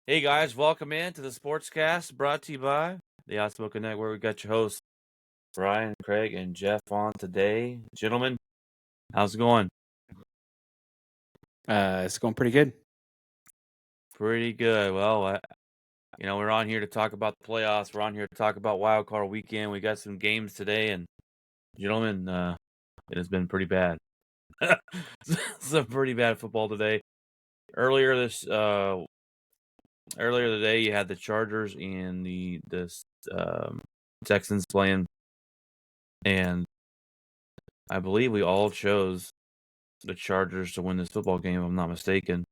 Hey guys, welcome in to the Sportscast brought to you by the Outspoken Network. We got your hosts, Brian, Craig, and Jeff on today. Gentlemen, how's it going? It's going pretty good. Pretty good. Well, we're on here to talk about the playoffs. We're on here to talk about Wildcard weekend. We got some games today, and gentlemen, it has been pretty bad. Some pretty bad football today. Earlier today, you had the Chargers and the Texans playing, and I believe we all chose the Chargers to win this football game, if I'm not mistaken.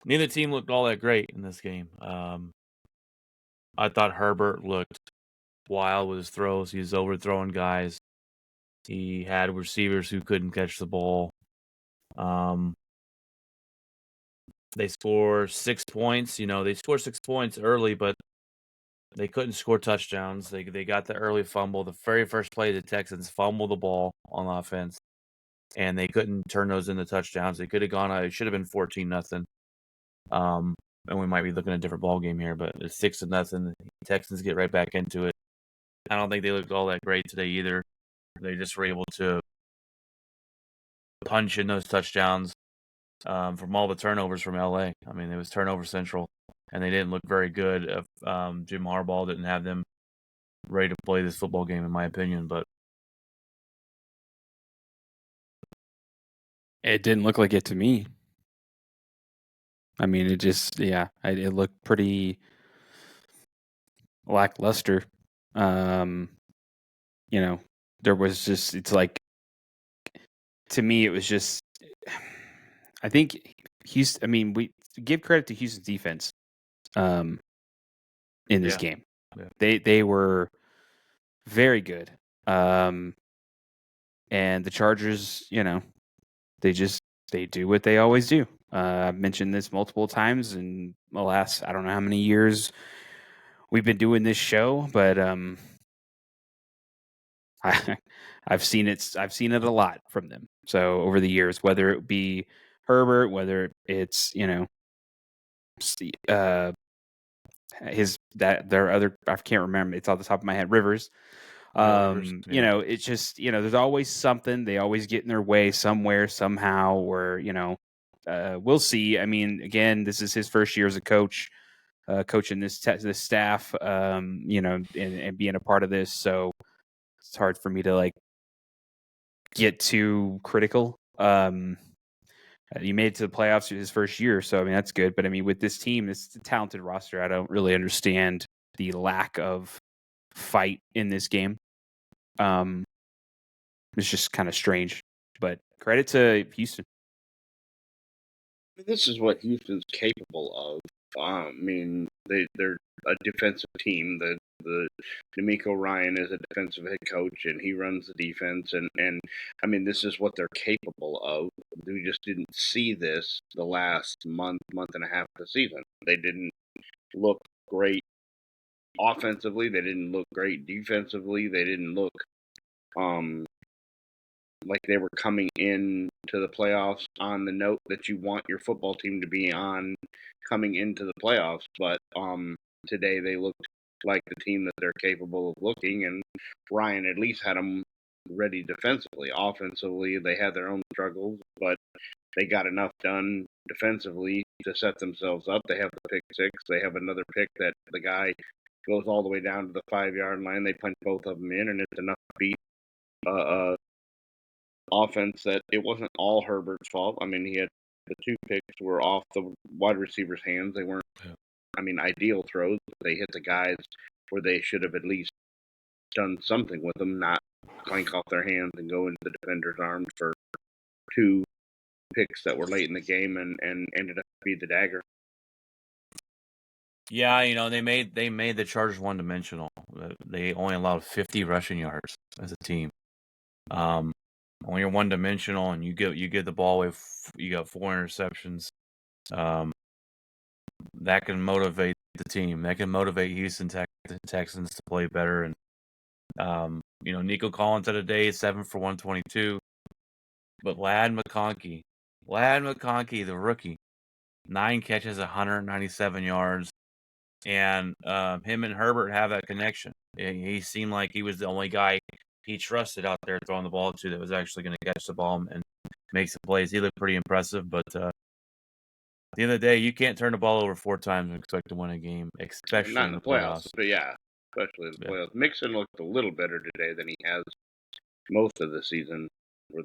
Neither team looked all that great in this game. I thought Herbert looked wild with his throws. He was overthrowing guys. He had receivers who couldn't catch the ball. They scored 6 points. They scored 6 points early, but they couldn't score touchdowns. They got the early fumble. The very first play, the Texans fumbled the ball on offense, and they couldn't turn those into touchdowns. They could have gone. It should have been 14-0. And we might be looking at a different ball game here, but it's 6-0. The Texans get right back into it. I don't think they looked all that great today either. They just were able to punch in those touchdowns from all the turnovers from LA. I mean, it was turnover central, and they didn't look very good. Jim Harbaugh didn't have them ready to play this football game, in my opinion. But It didn't look like it to me. I mean, it looked pretty lackluster. There was just, it's like, to me, it was just, I think Houston, we give credit to Houston's defense in this game. Yeah. They were very good. And the Chargers, they do what they always do. I've mentioned this multiple times in the last, I don't know how many years we've been doing this show, but I've seen it a lot from them. So over the years, whether it be Herbert, whether it's their other, I can't remember, it's off the top of my head, Rivers. It's just, there's always something. They always get in their way somewhere, somehow, or, we'll see. I mean, again, this is his first year as a coach, coaching this staff, and being a part of this. So it's hard for me to get too critical. He made it to the playoffs his first year, so I mean that's good. But I mean, with this team, it's a talented roster. I don't really understand the lack of fight in this game. It's just kind of strange, but credit to Houston. This is what Houston's capable of. They're a defensive team. The D'Amico Ryan is a defensive head coach, and he runs the defense. And I mean, this is what they're capable of. We just didn't see this the last month and a half of the season. They didn't look great offensively. They didn't look great defensively. They didn't look like they were coming in to the playoffs on the note that you want your football team to be on coming into the playoffs. But today they looked like the team that they're capable of looking, and Ryan at least had them ready defensively. Offensively, they had their own struggles, but they got enough done defensively to set themselves up. They have the pick six. They have another pick that the guy goes all the way down to the 5-yard line. They punch both of them in, and it's enough to beat offense that it wasn't all Herbert's fault. I mean, he had the 2 picks were off the wide receiver's hands. They weren't, ideal throws, but they hit the guys where they should have at least done something with them, not clank off their hands and go into the defender's arms for 2 picks that were late in the game and ended up to be the dagger. Yeah, they made the Chargers one-dimensional. They only allowed 50 rushing yards as a team. When you're one-dimensional and you give the ball away, you got 4 interceptions. That can motivate the team. That can motivate Houston Texans to play better. And Nico Collins had a day 7 for 122, but Ladd McConkey Lad McConkey, the rookie, 9 catches, 197 yards, and him and Herbert have that connection. He seemed like he was the only guy he trusted out there throwing the ball to that was actually going to catch the ball and make some plays. He looked pretty impressive, but at the end of the day, you can't turn the ball over 4 times and expect to win a game, especially Not in the playoffs. playoffs. But yeah, especially in the playoffs. Mixon looked a little better today than he has most of the season.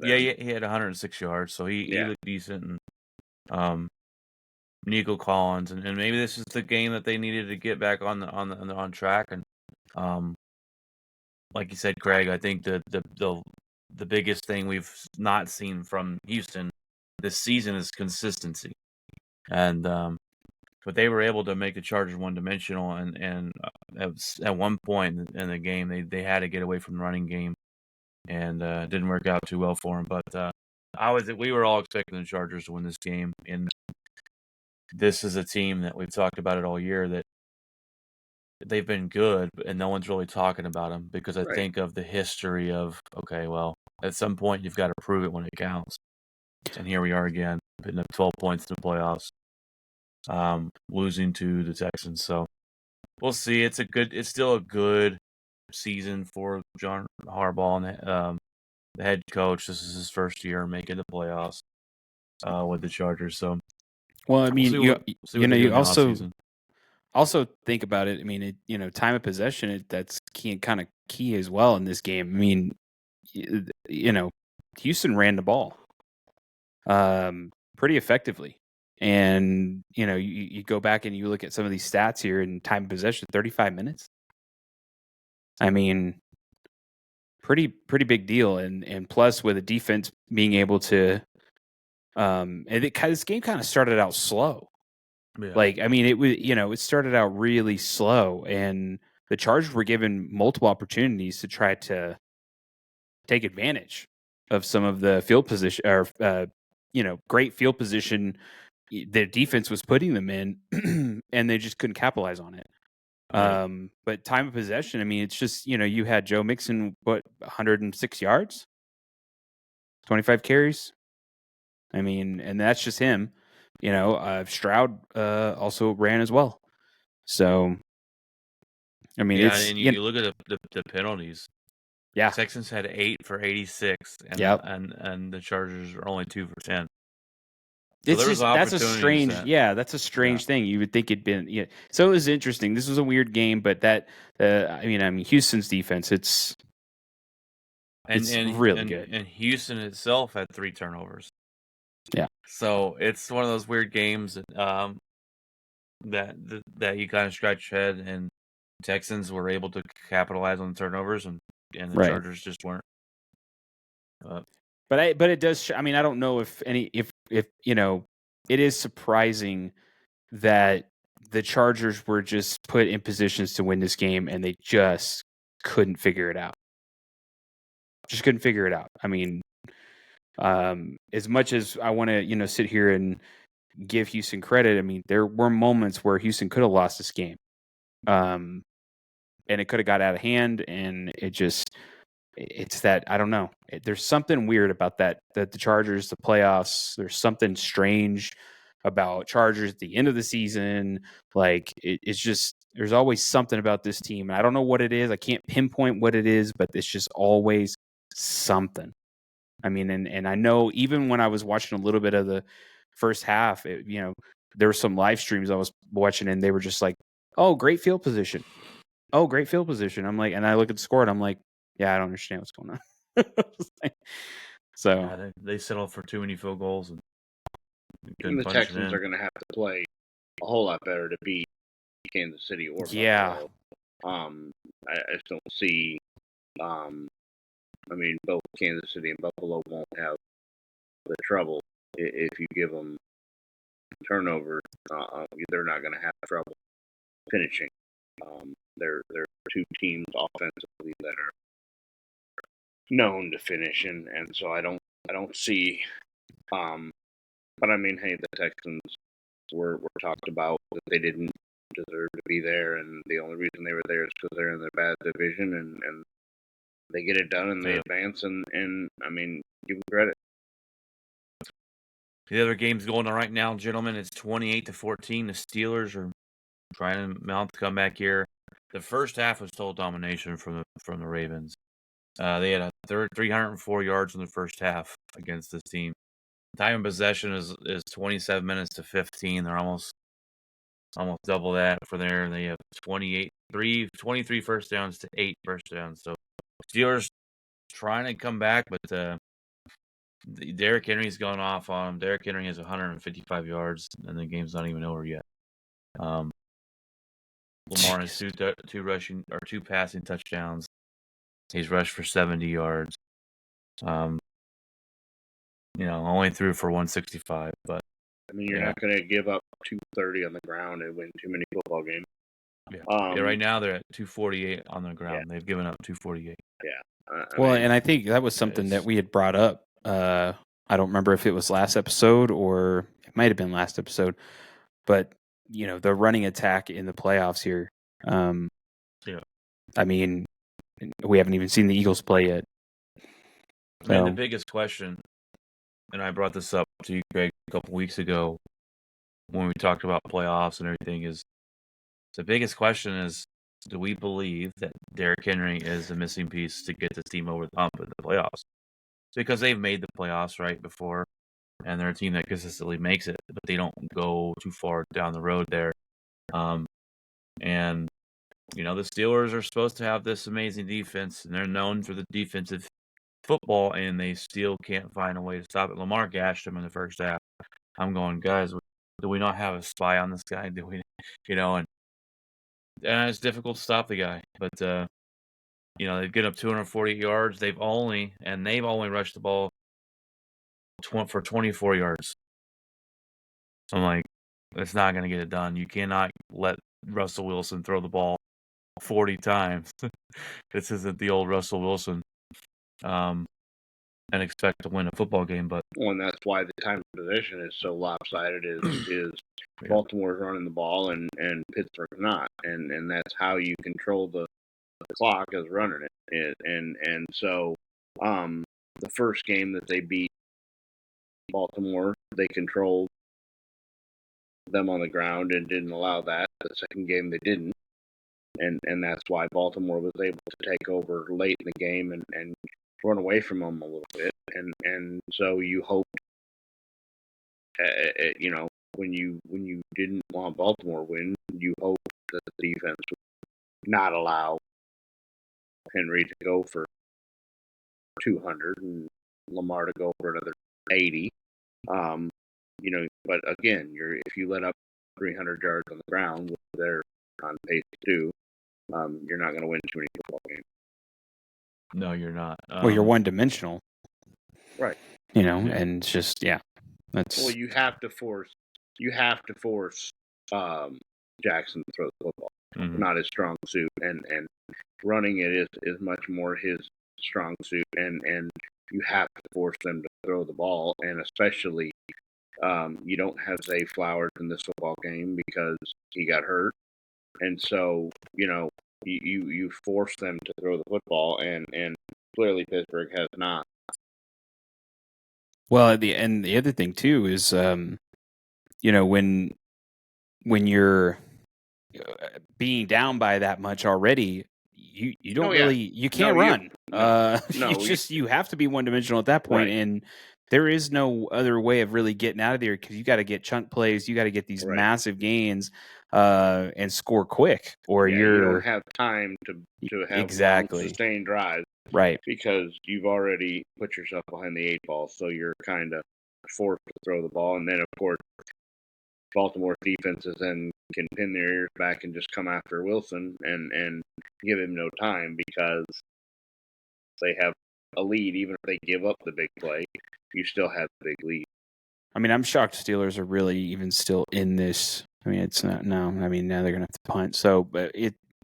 Yeah, he had 106 yards, so he looked decent. And Nico Collins, and maybe this is the game that they needed to get back on track. And like you said, Craig, I think the biggest thing we've not seen from Houston this season is consistency. And but they were able to make the Chargers one-dimensional, and at one point in the game, they had to get away from the running game, and it didn't work out too well for them. But we were all expecting the Chargers to win this game, and this is a team that we've talked about it all year, that they've been good, and no one's really talking about them because I think of the history of, okay, well, at some point you've got to prove it when it counts. And here we are again, putting up 12 points in the playoffs, losing to the Texans. So we'll see. It's still a good season for John Harbaugh, and the head coach. This is his first year making the playoffs with the Chargers. So, well, I mean, you also think about it. I mean, time of possession, that's kind of key as well in this game. I mean, Houston ran the ball pretty effectively. And, you go back and you look at some of these stats here in time of possession, 35 minutes. I mean, pretty big deal. And plus with the defense being able to, this game kind of started out slow. Yeah. Like, I mean, it was, it started out really slow, and the Chargers were given multiple opportunities to try to take advantage of some of the field position or, great field position the defense was putting them in, and they just couldn't capitalize on it. Right. But time of possession, I mean, it's just, you had Joe Mixon, 106 yards, 25 carries. I mean, and that's just him. Stroud also ran as well. So, I mean, and you look at the penalties. Yeah, Texans had 8 for 86, and the Chargers are only 2 for 10. So that's a strange thing. You would think it'd been So it was interesting. This was a weird game, but I mean, Houston's defense, it's really good. And Houston itself had 3 turnovers. Yeah. So it's one of those weird games that you kind of scratch your head, and Texans were able to capitalize on the turnovers, and the Chargers just weren't. But it does. I mean, I don't know if it is surprising that the Chargers were just put in positions to win this game, and they just couldn't figure it out. Just couldn't figure it out. I mean, as much as I want to, sit here and give Houston credit, I mean, there were moments where Houston could have lost this game, and it could have got out of hand, and it's that, I don't know. There's something weird about that the Chargers, the playoffs. There's something strange about Chargers at the end of the season. Like, it's just, there's always something about this team. And I don't know what it is. I can't pinpoint what it is, but it's just always something. I mean, and I know even when I was watching a little bit of the first half, there were some live streams I was watching, and they were just like, oh, great field position. Oh, great field position. I'm like, and I look at the score, and I'm like, yeah, I don't understand what's going on. So they settled for too many field goals, and the Texans are going to have to play a whole lot better to beat Kansas City or Buffalo. I just don't see. I mean, both Kansas City and Buffalo won't have the trouble if you give them turnover. They're not going to have trouble finishing. They're 2 teams offensively that are known to finish, and so I don't see. But I mean, hey, the Texans were talked about that they didn't deserve to be there, and the only reason they were there is because they're in the bad division, and they get it done and they advance, and I mean, give them credit. The other games going on right now, gentlemen, it's 28-14. The Steelers are trying to mount the comeback here. The first half was total domination from the Ravens. They had a 304 yards in the first half against this team. Time of possession is 27 minutes to 15. They're almost double that for there. They have 23 first downs to 8 first downs. So Steelers trying to come back, but Derrick Henry's going off on him. Derrick Henry has 155 yards, and the game's not even over yet. Lamar has two passing touchdowns. He's rushed for 70 yards. Only threw for 165, but I mean, you're not going to give up 230 on the ground and win too many football games. Yeah. Right now they're at 248 on the ground. Yeah. They've given up 248. Yeah. And I think that was something that we had brought up. I don't remember if it was last episode or it might have been last episode, but the running attack in the playoffs here. I mean, we haven't even seen the Eagles play yet. So. Man, the biggest question, and I brought this up to you, Greg, a couple weeks ago when we talked about playoffs and everything, is the biggest question is, do we believe that Derrick Henry is the missing piece to get this team over the hump in the playoffs? Because they've made the playoffs right before, and they're a team that consistently makes it, but they don't go too far down the road there. And the Steelers are supposed to have this amazing defense, and they're known for the defensive football, and they still can't find a way to stop it. Lamar gashed him in the first half. I'm going, guys, do we not have a spy on this guy? Do we, and it's difficult to stop the guy, but they've given up 248 yards. They've only rushed the ball for 24 yards. So I'm like, it's not going to get it done. You cannot let Russell Wilson throw the ball 40 times. This isn't the old Russell Wilson, and expect to win a football game. But and that's why the time of possession is so lopsided. Is Baltimore's running the ball and Pittsburgh's not, and that's how you control the clock is running it. And so the first game that they beat Baltimore, they controlled them on the ground and didn't allow that. The second game they didn't, and that's why Baltimore was able to take over late in the game and run away from them a little bit. And so you hope, when you didn't want Baltimore win, you hope that the defense would not allow Henry to go for 200 and Lamar to go for another 80. But again, if you let up 300 yards on the ground, which they're on pace to do, you're not going to win too many football games. No, you're not. Well, you're one-dimensional, right? And it's just that's. Well, you have to force Jackson to throw the football. Mm-hmm. Not his strong suit, and running it is much more his strong suit, and you have to force them to throw the ball, and especially you don't have Zay Flowers in this football game because he got hurt, and so you force them to throw the football, and clearly Pittsburgh has not. Well, the other thing too is when you're being down by that much already, you don't you can't run. You have to be one dimensional at that point, right. And there is no other way of really getting out of there because you got to get chunk plays, you got to get these massive gains and score quick, or you don't have time to have sustained drives, right? Because you've already put yourself behind the 8 ball, so you're kind of forced to throw the ball, and then of course Baltimore defenses then can pin their ears back and just come after Wilson and give him no time because they have a lead. Even if they give up the big play, you still have the big lead. I mean, I'm shocked Steelers are really even still in this. I mean, it's not now. I mean, now they're going to have to punt. So, but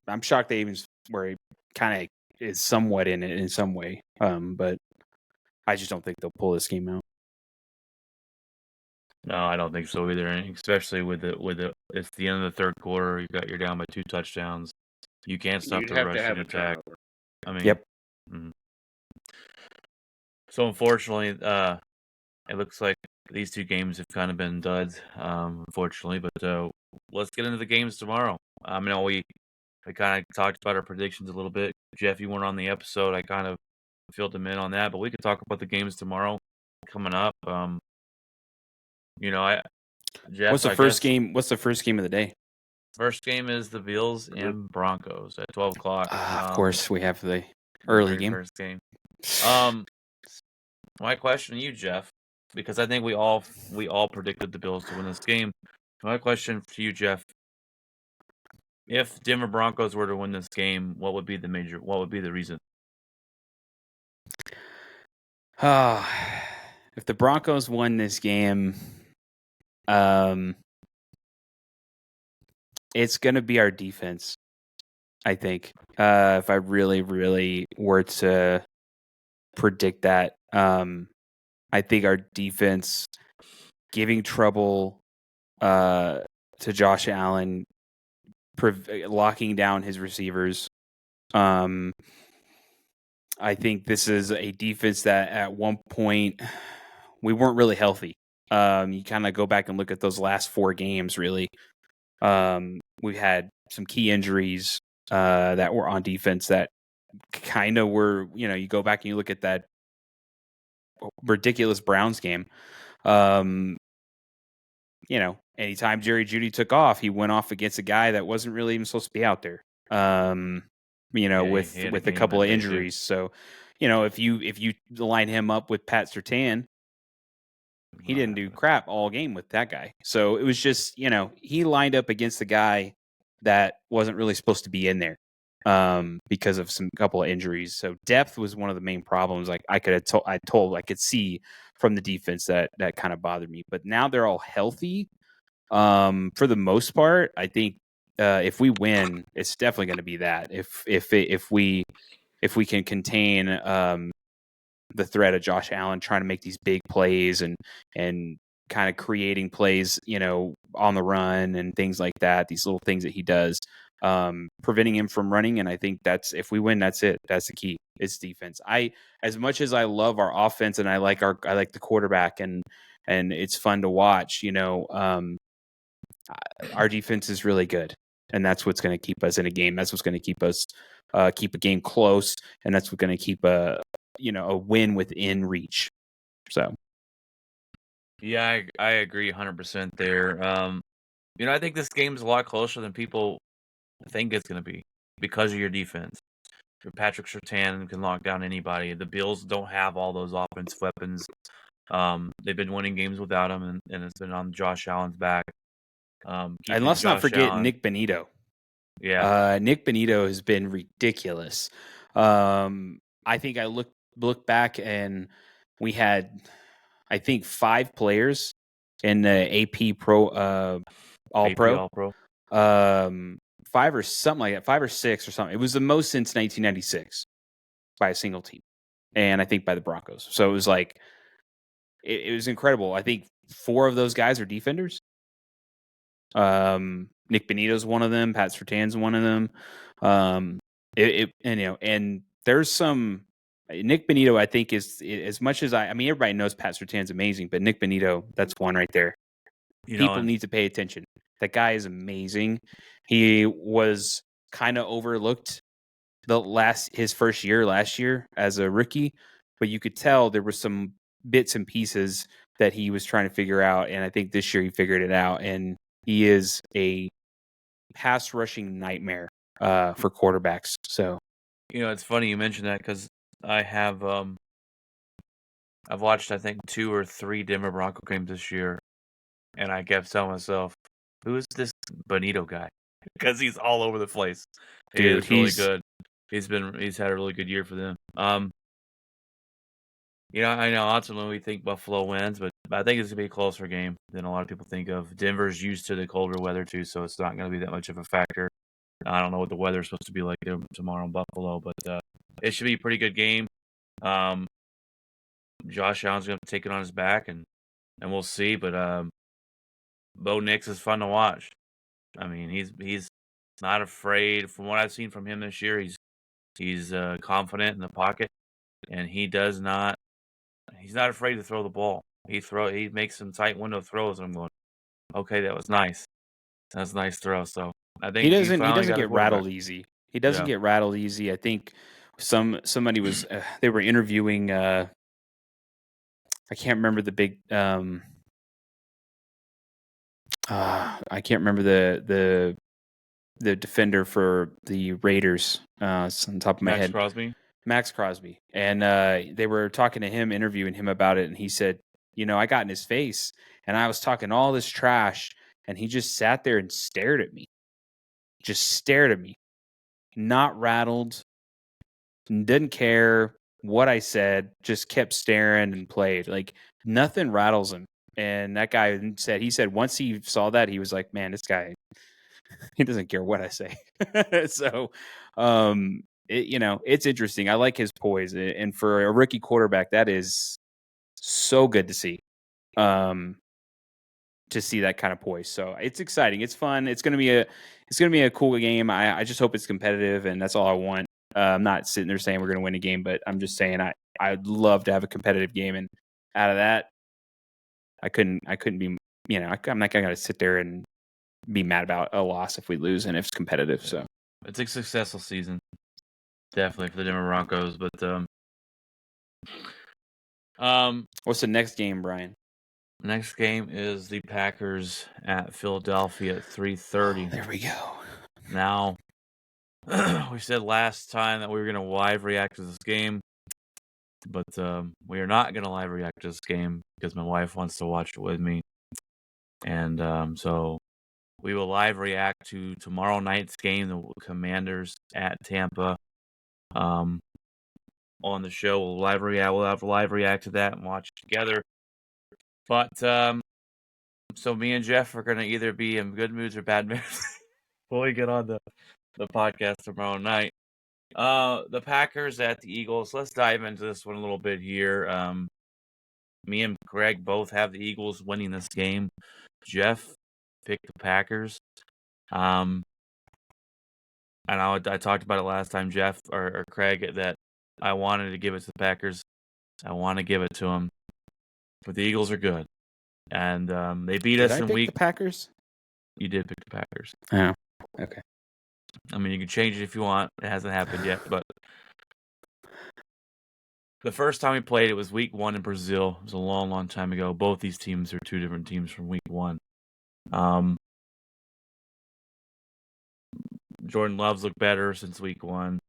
I'm shocked they even where it kind of is somewhat in it in some way. But I just don't think they'll pull this game out. No, I don't think so either. And especially with the it's the end of the third quarter. You're down by 2 touchdowns. You can't stop the rushing attack. I mean, yep. Mm-hmm. So unfortunately, it looks like these two games have kind of been duds, unfortunately. But let's get into the games tomorrow. I mean, we kind of talked about our predictions a little bit. Jeff, you weren't on the episode. I kind of filled him in on that, but we could talk about the games tomorrow coming up. Jeff, What's the first game? What's the first game of the day? First game is the Bills and Broncos at 12 o'clock. Of course, we have the early game. First game. My question to you, Jeff, because I think we all predicted the Bills to win this game. My question to you, Jeff: if Denver Broncos were to win this game, what would be the reason? If the Broncos won this game, it's going to be our defense, I think. If I really, really were to predict that, I think our defense giving trouble to Josh Allen, locking down his receivers. I think this is a defense that at one point we weren't really healthy. You kind of go back and look at those last 4 games, really. We've had some key injuries that were on defense that kind of were, you go back and you look at that ridiculous Browns game. Anytime Jerry Jeudy took off, he went off against a guy that wasn't really even supposed to be out there. With a couple of injuries. So, if you line him up with Pat Surtain, he didn't do crap all game with that guy. So it was just, he lined up against the guy that wasn't really supposed to be in there because of some couple of injuries. So depth was one of the main problems. Like I could see from the defense that kind of bothered me. But now they're all healthy. For the most part, I think if we win, it's definitely going to be that. If we can contain the threat of Josh Allen trying to make these big plays and kind of creating plays, on the run and things like that, these little things that he does, preventing him from running. And I think if we win, that's it. That's the key. It's defense. As much as I love our offense and I like the quarterback and it's fun to watch, our defense is really good. And that's what's going to keep us in a game. That's what's going to keep us keep a game close. And that's what's going to keep a win within reach. So, yeah, I agree 100% there. I think this game's a lot closer than people think it's going to be because of your defense. Patrick Surtain can lock down anybody. The Bills don't have all those offensive weapons. They've been winning games without him, and it's been on Josh Allen's back. And let's not forget Nick Bonito. Yeah, Nick Bonito has been ridiculous. I think I look back and we had, I think, 5 players in the AP Pro All-Pro. 5 or something like that, 5 or 6 or something. It was the most since 1996 by a single team, and I think by the Broncos. So it was like it was incredible. I think 4 of those guys are defenders. Nick Bonito's one of them. Pat Surtain's one of them. And there's some Nick Bonito. I think is as much as I mean, everybody knows Pat Surtain's amazing, but Nick Bonito, that's one right there. People need to pay attention. That guy is amazing. He was kind of overlooked his first year last year as a rookie, but you could tell there were some bits and pieces that he was trying to figure out, and I think this year he figured it out, and he is a pass rushing nightmare for quarterbacks. So, it's funny you mentioned that because I have I've watched I think 2 or 3 Denver Bronco games this year, and I kept telling myself, "Who is this Bonito guy?" Because he's all over the place. Dude, he's really good. He's had a really good year for them. I know ultimately we think Buffalo wins, but I think it's gonna be a closer game than a lot of people think of. Denver's used to the colder weather too, so it's not gonna be that much of a factor. I don't know what the weather's supposed to be like tomorrow in Buffalo, but it should be a pretty good game. Josh Allen's gonna take it on his back, and we'll see. But Bo Nix is fun to watch. I mean, he's not afraid. From what I've seen from him this year, he's confident in the pocket, and he's not afraid to throw the ball. He makes some tight window throws, and I'm going, okay, that was nice. That's a nice throw. So I He think he doesn't finally got a get quarterback. rattled easy. He doesn't Yeah. get rattled easy. I think somebody was they were interviewing I can't remember the big I can't remember the defender for the Raiders. It's on top of my Max head. Crosby. Max Crosby. And they were talking to him, interviewing him about it, and he said, I got in his face and I was talking all this trash, and he just sat there and stared at me. Just stared at me. Not rattled, didn't care what I said, just kept staring and played. Like nothing rattles him. And that guy he said once he saw that, he was like, man, this guy, he doesn't care what I say. So, it's interesting. I like his poise. And for a rookie quarterback, that is so good to see. To see that kind of poise. So it's exciting. It's fun. It's gonna be a cool game. I just hope it's competitive, and that's all I want. I'm not sitting there saying we're gonna win a game, but I'm just saying I'd love to have a competitive game, and out of that, I couldn't be. I'm not gonna sit there and be mad about a loss if we lose and if it's competitive. So it's a successful season, definitely for the Denver Broncos. But what's the next game, Brian? next game is the Packers at Philadelphia at 3:30. There we go. Now, we said last time that we were going to live react to this game, but we are not going to live react to this game because my wife wants to watch it with me. And so we will live react to tomorrow night's game, the Commanders at Tampa. On the show, we'll have live react to that and watch it together. But so me and Jeff are going to either be in good moods or bad moods when we get on the podcast tomorrow night. The Packers at the Eagles. Let's dive into this one a little bit here. Me and Greg both have the Eagles winning this game. Jeff picked the Packers. And I talked about it last time, Jeff or Craig, that I wanted to give it to the Packers. I want to give it to them. But the Eagles are good. And they beat us in week. The Packers? You did pick the Packers. Oh, okay. I mean, you can change it if you want. It hasn't happened yet, but the first time we played, it was week 1 in Brazil. It was a long, long time ago. Both these teams are two different teams from week 1. Jordan Love's looked better since week 1.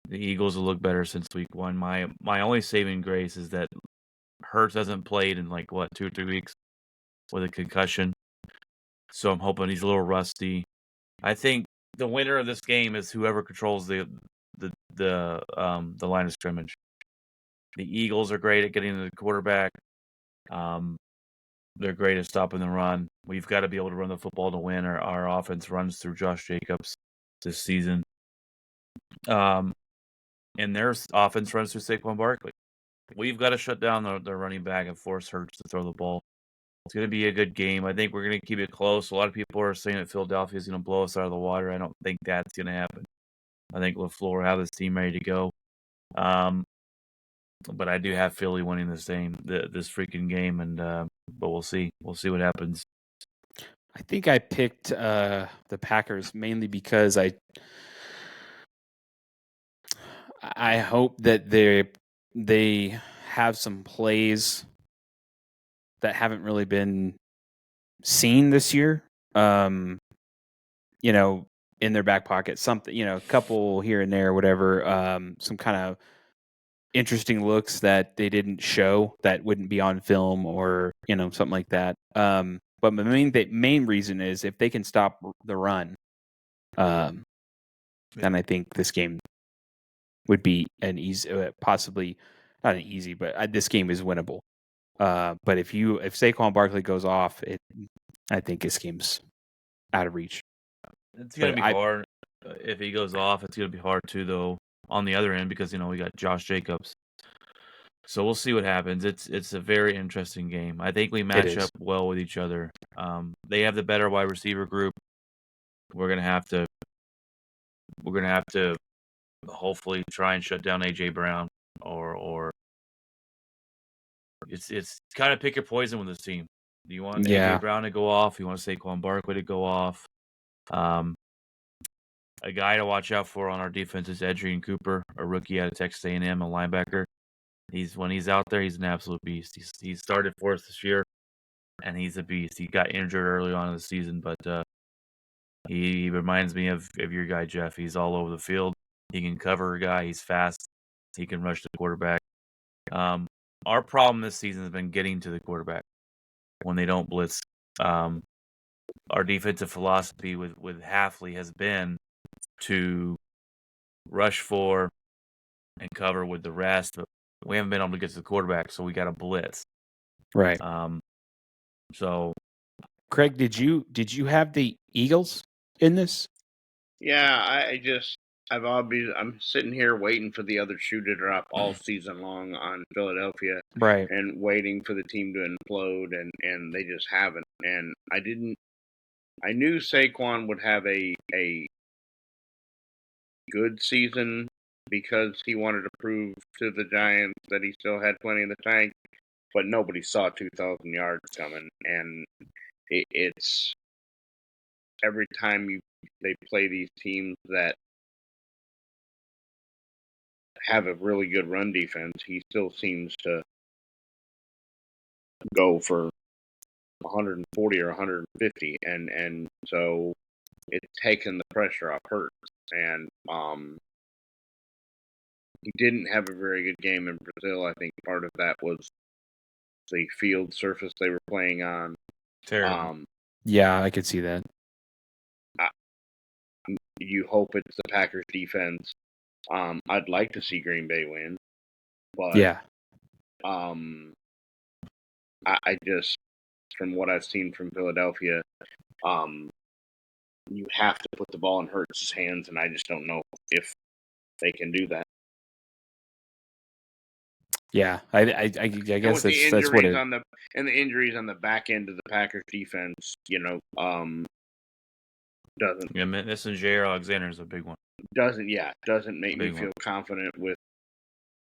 The Eagles will look better since week 1. My only saving grace is that Hurts hasn't played in 2 or 3 weeks with a concussion. So I'm hoping he's a little rusty. I think the winner of this game is whoever controls the line of scrimmage. The Eagles are great at getting to the quarterback. They're great at stopping the run. We've got to be able to run the football to win. Our offense runs through Josh Jacobs this season. And their offense runs through Saquon Barkley. We've got to shut down the running back and force Hurts to throw the ball. It's going to be a good game. I think we're going to keep it close. A lot of people are saying that Philadelphia is going to blow us out of the water. I don't think that's going to happen. I think LaFleur will have this team ready to go. But I do have Philly winning this freaking game, and but we'll see. We'll see what happens. I think I picked the Packers mainly because I hope that they have some plays that haven't really been seen this year. In their back pocket, something, a couple here and there, whatever, some kind of interesting looks that they didn't show that wouldn't be on film or, something like that. But the main reason is if they can stop the run, then I think this game would be an easy, possibly not an easy, but this game is winnable. But if Saquon Barkley goes off, I think this game's out of reach. It's going to be hard. If he goes off, it's going to be hard too, though, on the other end, because, we got Josh Jacobs. So we'll see what happens. It's a very interesting game. I think we match up well with each other. They have the better wide receiver group. We're gonna have to hopefully try and shut down AJ Brown or it's kind of pick your poison with this team. Do you want Yeah. AJ Brown to go off? You want Saquon Barkley to go off? A guy to watch out for on our defense is Adrian Cooper, a rookie out of Texas A&M, a linebacker. When he's out there, he's an absolute beast. He started for us this year, and he's a beast. He got injured early on in the season, but he reminds me of your guy Jeff. He's all over the field. He can cover a guy. He's fast. He can rush the quarterback. Our problem this season has been getting to the quarterback when they don't blitz. Our defensive philosophy with Hafley has been to rush for and cover with the rest, but we haven't been able to get to the quarterback, so we got to blitz. Right. So, Craig, did you have the Eagles in this? Yeah, I'm sitting here waiting for the other shoe to drop all season long on Philadelphia, right, and waiting for the team to implode, and they just haven't. And I knew Saquon would have a good season because he wanted to prove to the Giants that he still had plenty in the tank, but nobody saw 2,000 yards coming, and it's every time they play these teams that have a really good run defense, he still seems to go for 140 or 150, and so it's taken the pressure off Hurts, and he didn't have a very good game in Brazil. I think part of that was the field surface they were playing on. terrible. Yeah, I could see that. You hope it's the Packers defense. I'd like to see Green Bay win, but yeah, I just, from what I've seen from Philadelphia, you have to put the ball in Hurts' hands, and I just don't know if they can do that. Yeah, I guess that's what it. And the injuries on the back end of the Packers defense, doesn't. Yeah, missing J.R. Alexander is a big one. Doesn't make me feel confident with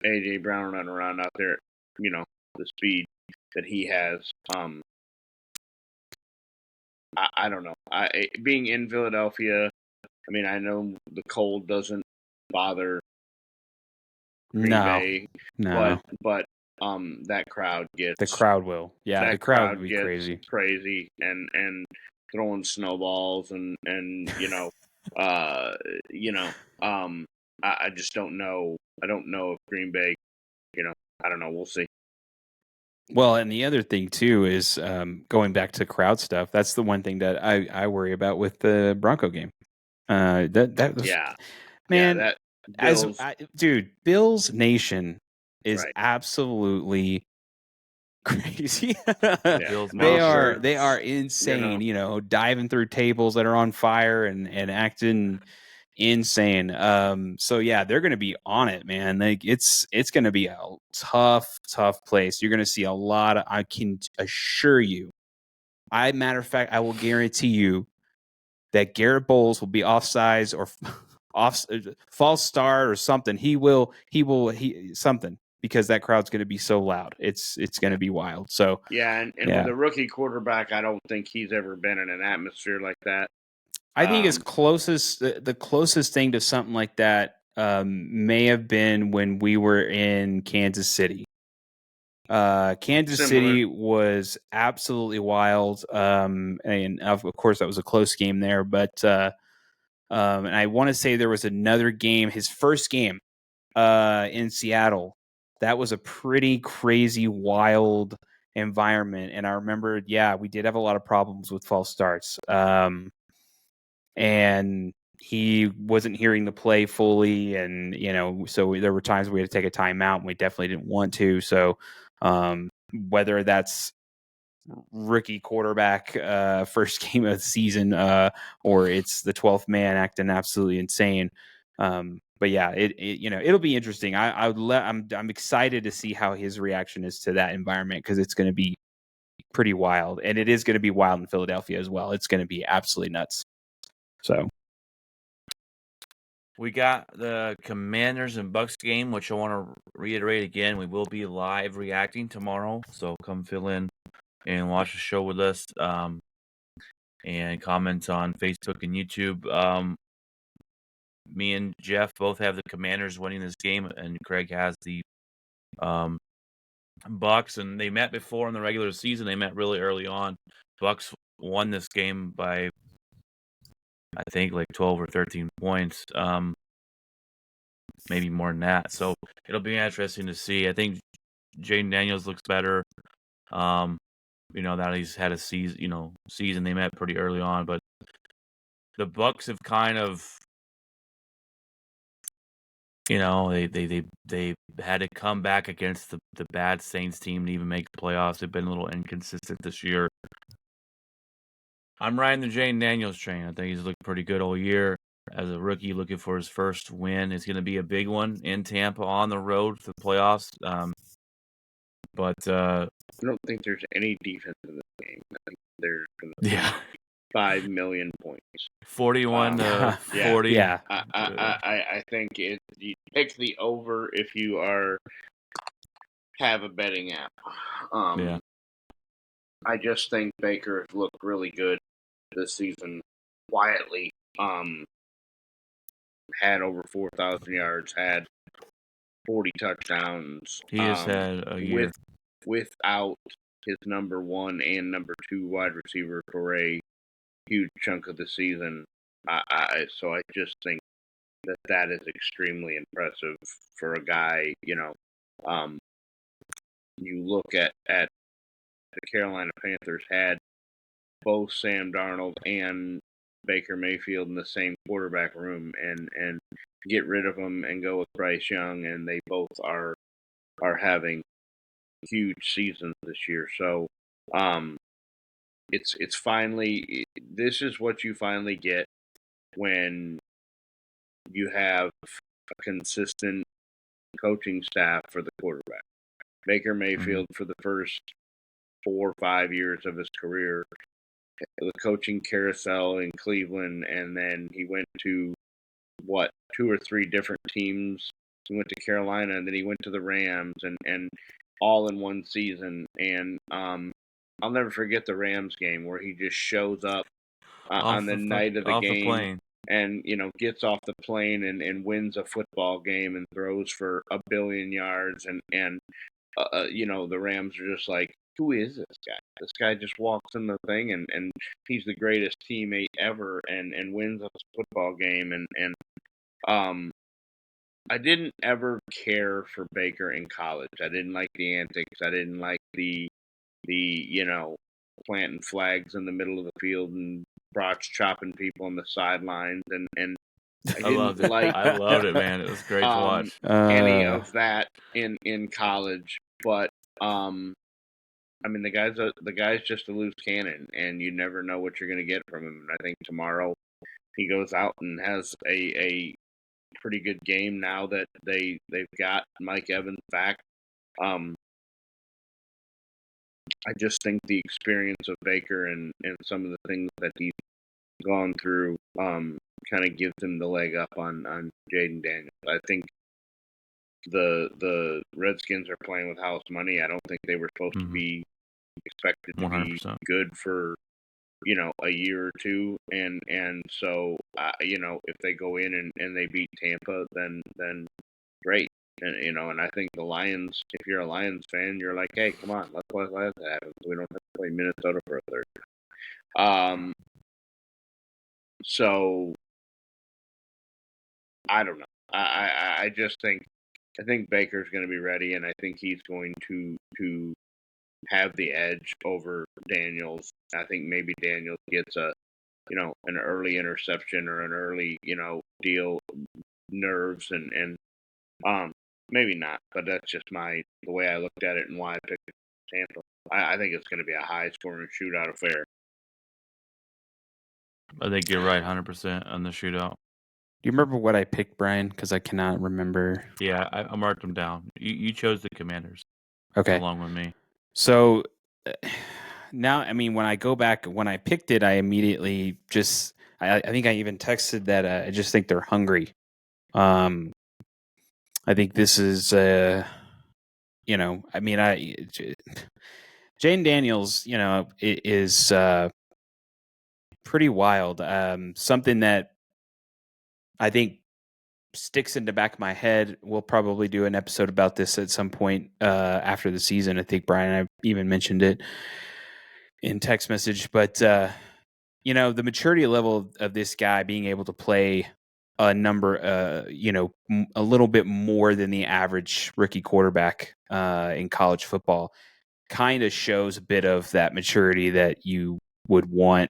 AJ Brown running around out there. The speed that he has. I don't know. Being in Philadelphia, I mean, I know the cold doesn't bother Green Bay, no, but that crowd gets. The crowd will. Yeah, the crowd will be crazy, and throwing snowballs and I just don't know. I don't know if Green Bay, I don't know. We'll see. Well, and the other thing too is going back to crowd stuff. That's the one thing that I worry about with the Bronco game. That was, man. Yeah, that Bills, Bills Nation is right. absolutely crazy. Bills they are insane. Diving through tables that are on fire and acting insane. So yeah, they're going to be on it, man. Like it's going to be a tough place. You're going to see a lot of. I can assure you. Matter of fact, I will guarantee you that Garrett Bowles will be offsides or false start or something. He will something, because that crowd's going to be so loud. It's going to be wild. So and with a rookie quarterback, I don't think he's ever been in an atmosphere like that. I think the closest thing to something like that may have been when we were in Kansas City. Kansas City was absolutely wild, and of course that was a close game there. But and I want to say there was another game, his first game in Seattle. That was a pretty crazy, wild environment, and I remember, we did have a lot of problems with false starts. And he wasn't hearing the play fully, and so there were times we had to take a timeout, and we definitely didn't want to. So whether that's rookie quarterback first game of the season, or it's the 12th man acting absolutely insane, but yeah, it'll be interesting. I'm excited to see how his reaction is to that environment, because it's going to be pretty wild, and it is going to be wild in Philadelphia as well. It's going to be absolutely nuts. So, We got the Commanders and Bucks game, which I want to reiterate again. We will be live reacting tomorrow, so come fill in and watch the show with us, and comment on Facebook and YouTube. Me and Jeff both have the Commanders winning this game, and Craig has the Bucks. And they met before in the regular season. They met really early on. Bucks won this game by, I think, like 12 or 13 points. Maybe more than that. So it'll be interesting to see. I think Jaden Daniels looks better. That he's had a season. They met pretty early on, but the Bucks have kind of, they had to come back against the bad Saints team to even make the playoffs. They've been a little inconsistent this year. I'm riding the Jaden Daniels train. I think he's looked pretty good all year. As a rookie, looking for his first win. It's going to be a big one in Tampa on the road for the playoffs. But I don't think there's any defense in this game. I think there's going to be 5 million points. 41 to 40. Yeah. I think you pick the over if you have a betting app. I just think Baker has looked really good this season quietly. Had over 4,000 yards, had 40 touchdowns. He has had a year. Without his number 1 and number 2 wide receiver for a huge chunk of the season. So I just think that is extremely impressive for a guy, you look at the Carolina Panthers had both Sam Darnold and Baker Mayfield in the same quarterback room, and get rid of them and go with Bryce Young, and they both are having huge seasons this year. So it's finally, this is what you finally get when you have a consistent coaching staff for the quarterback. Baker Mayfield, for the first 4 or 5 years of his career, the coaching carousel in Cleveland, and then he went to 2 or 3 different teams. He went to Carolina, and then he went to the Rams, and all in one season. And I'll never forget the Rams game where he just shows up on the night of the game, and gets off the plane and wins a football game and throws for 1 billion yards, and the Rams are just like, who is this guy? This guy just walks in the thing, and he's the greatest teammate ever, and wins a football game. And I didn't ever care for Baker in college. I didn't like the antics. I didn't like the planting flags in the middle of the field and Brock's chopping people on the sidelines, and I loved it. I loved it, man. It was great to watch. Any of that in college, but the guy's just a loose cannon, and you never know what you're going to get from him. And I think tomorrow he goes out and has a pretty good game now that they've got Mike Evans back. I just think the experience of Baker and some of the things that he's gone through kind of gives him the leg up on Jaden Daniels. I think the Redskins are playing with house money. I don't think they were supposed to be expected to 100%. Be good for a year or two, and so if they go in and they beat Tampa, then great. And I think the Lions, if you're a Lions fan, you're like, hey, come on, let's let that happen. We don't have to play Minnesota for a third. So I don't know. I just think Baker's going to be ready, and I think he's going to have the edge over Daniels. I think maybe Daniels gets an early interception or an early deal, nerves, and maybe not. But that's just the way I looked at it and why I picked Tampa. I think it's going to be a high scoring shootout affair. I think you're right, 100% on the shootout. Do you remember what I picked, Brian? Because I cannot remember. Yeah, I marked them down. You chose the Commanders. Okay. Along with me. So now, when I go back, when I picked it, I immediately I think I even texted that I just think they're hungry. I think this is, you know, I mean, Jane Daniels, you know, is pretty wild. Something that I think sticks in the back of my head. We'll probably do an episode about this at some point after the season. I think Brian and I even mentioned it in text message, but you know, the maturity level of this guy being able to play a number, you know, a little bit more than the average rookie quarterback in college football kind of shows a bit of that maturity that you would want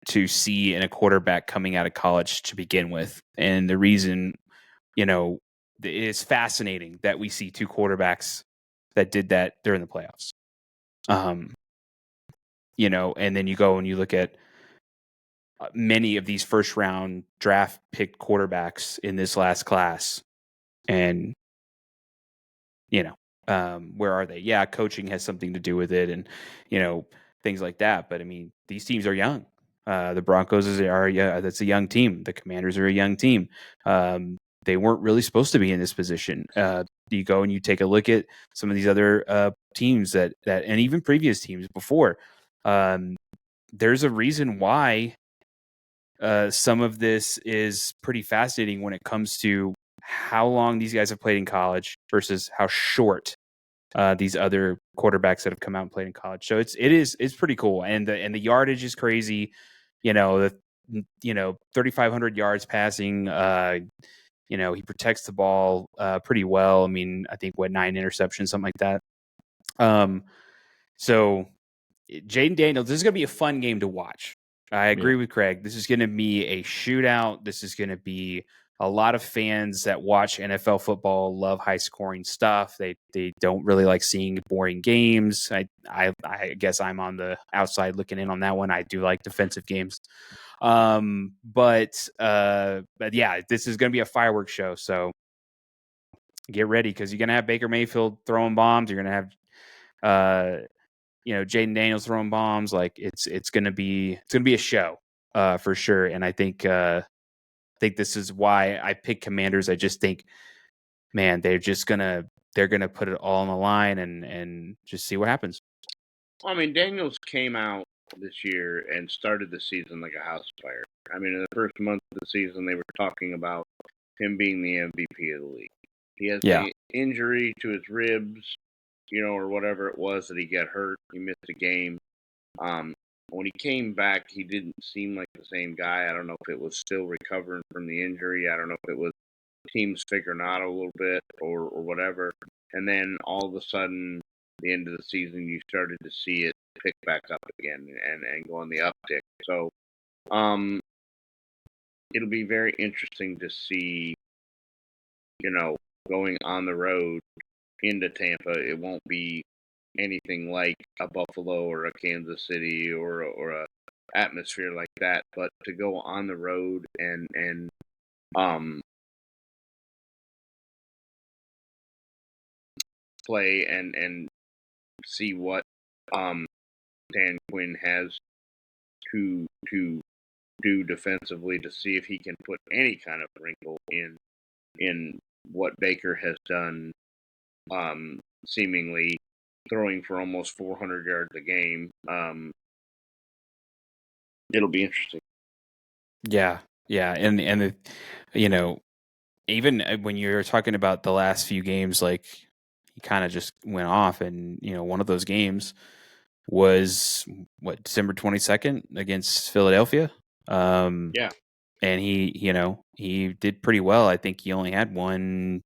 to see in a quarterback coming out of college to begin with. And the reason, you know, it is fascinating that we see two quarterbacks that did that during the playoffs. You know, and then you go and you look at many of these first round draft pick quarterbacks in this last class, and you know, where are they? Yeah, coaching has something to do with it, and you know, things like that. But I mean, these teams are young. The Broncos that's a young team. The Commanders are a young team. They weren't really supposed to be in this position. You go and you take a look at some of these other teams that and even previous teams before. There's a reason why some of this is pretty fascinating when it comes to how long these guys have played in college versus how short these other quarterbacks that have come out and played in college. So it's pretty cool, and the yardage is crazy. You know, 3,500 yards passing. You know, he protects the ball pretty well. I mean, I think 9 interceptions, something like that. So Jaden Daniels, this is going to be a fun game to watch. I agree with Craig. This is going to be a shootout. This is going to be a lot of fans that watch NFL football love high scoring stuff. They don't really like seeing boring games. I guess I'm on the outside looking in on that one. I do like defensive games. But yeah, this is going to be a fireworks show. So get ready, because you're going to have Baker Mayfield throwing bombs. You're going to have you know, Jaden Daniels throwing bombs. Like it's gonna be a show for sure. And I think this is why I pick Commanders. I just think, man, they're gonna put it all on the line and just see what happens. Well, I mean, Daniels came out this year and started the season like a house fire. I mean, in the first month of the season, they were talking about him being the MVP of the league. He has the injury to his ribs, you know, or whatever it was that he got hurt. He missed a game. When he came back, he didn't seem like the same guy. I don't know if it was still recovering from the injury. I don't know if it was teams figuring out a little bit or whatever. And then all of a sudden, the end of the season, you started to see it pick back up again and go on the uptick. So it'll be very interesting to see, you know, going on the road into Tampa. It won't be anything like a Buffalo or a Kansas City or a atmosphere like that, but to go on the road and play and see what Dan Quinn has to do defensively, to see if he can put any kind of wrinkle in what Baker has done, seemingly throwing for almost 400 yards a game. It'll be interesting. Yeah, and the, you know, even when you're talking about the last few games, like he kind of just went off, and you know, one of those games was December 22nd against Philadelphia. Yeah, and he did pretty well. I think he only had one.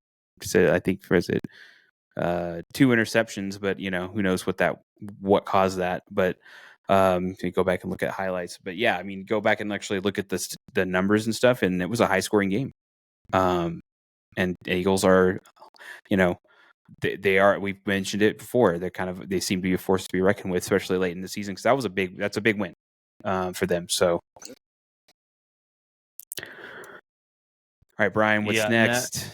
I think was it 2 interceptions, but you know, who knows what caused that. But if you go back and look at highlights, but yeah, I mean, go back and actually look at the numbers and stuff, and it was a high scoring game. And Eagles are, you know, they are. We've mentioned it before. They seem to be a force to be reckoned with, especially late in the season, because that's a big win for them. So, all right, Brian, what's next?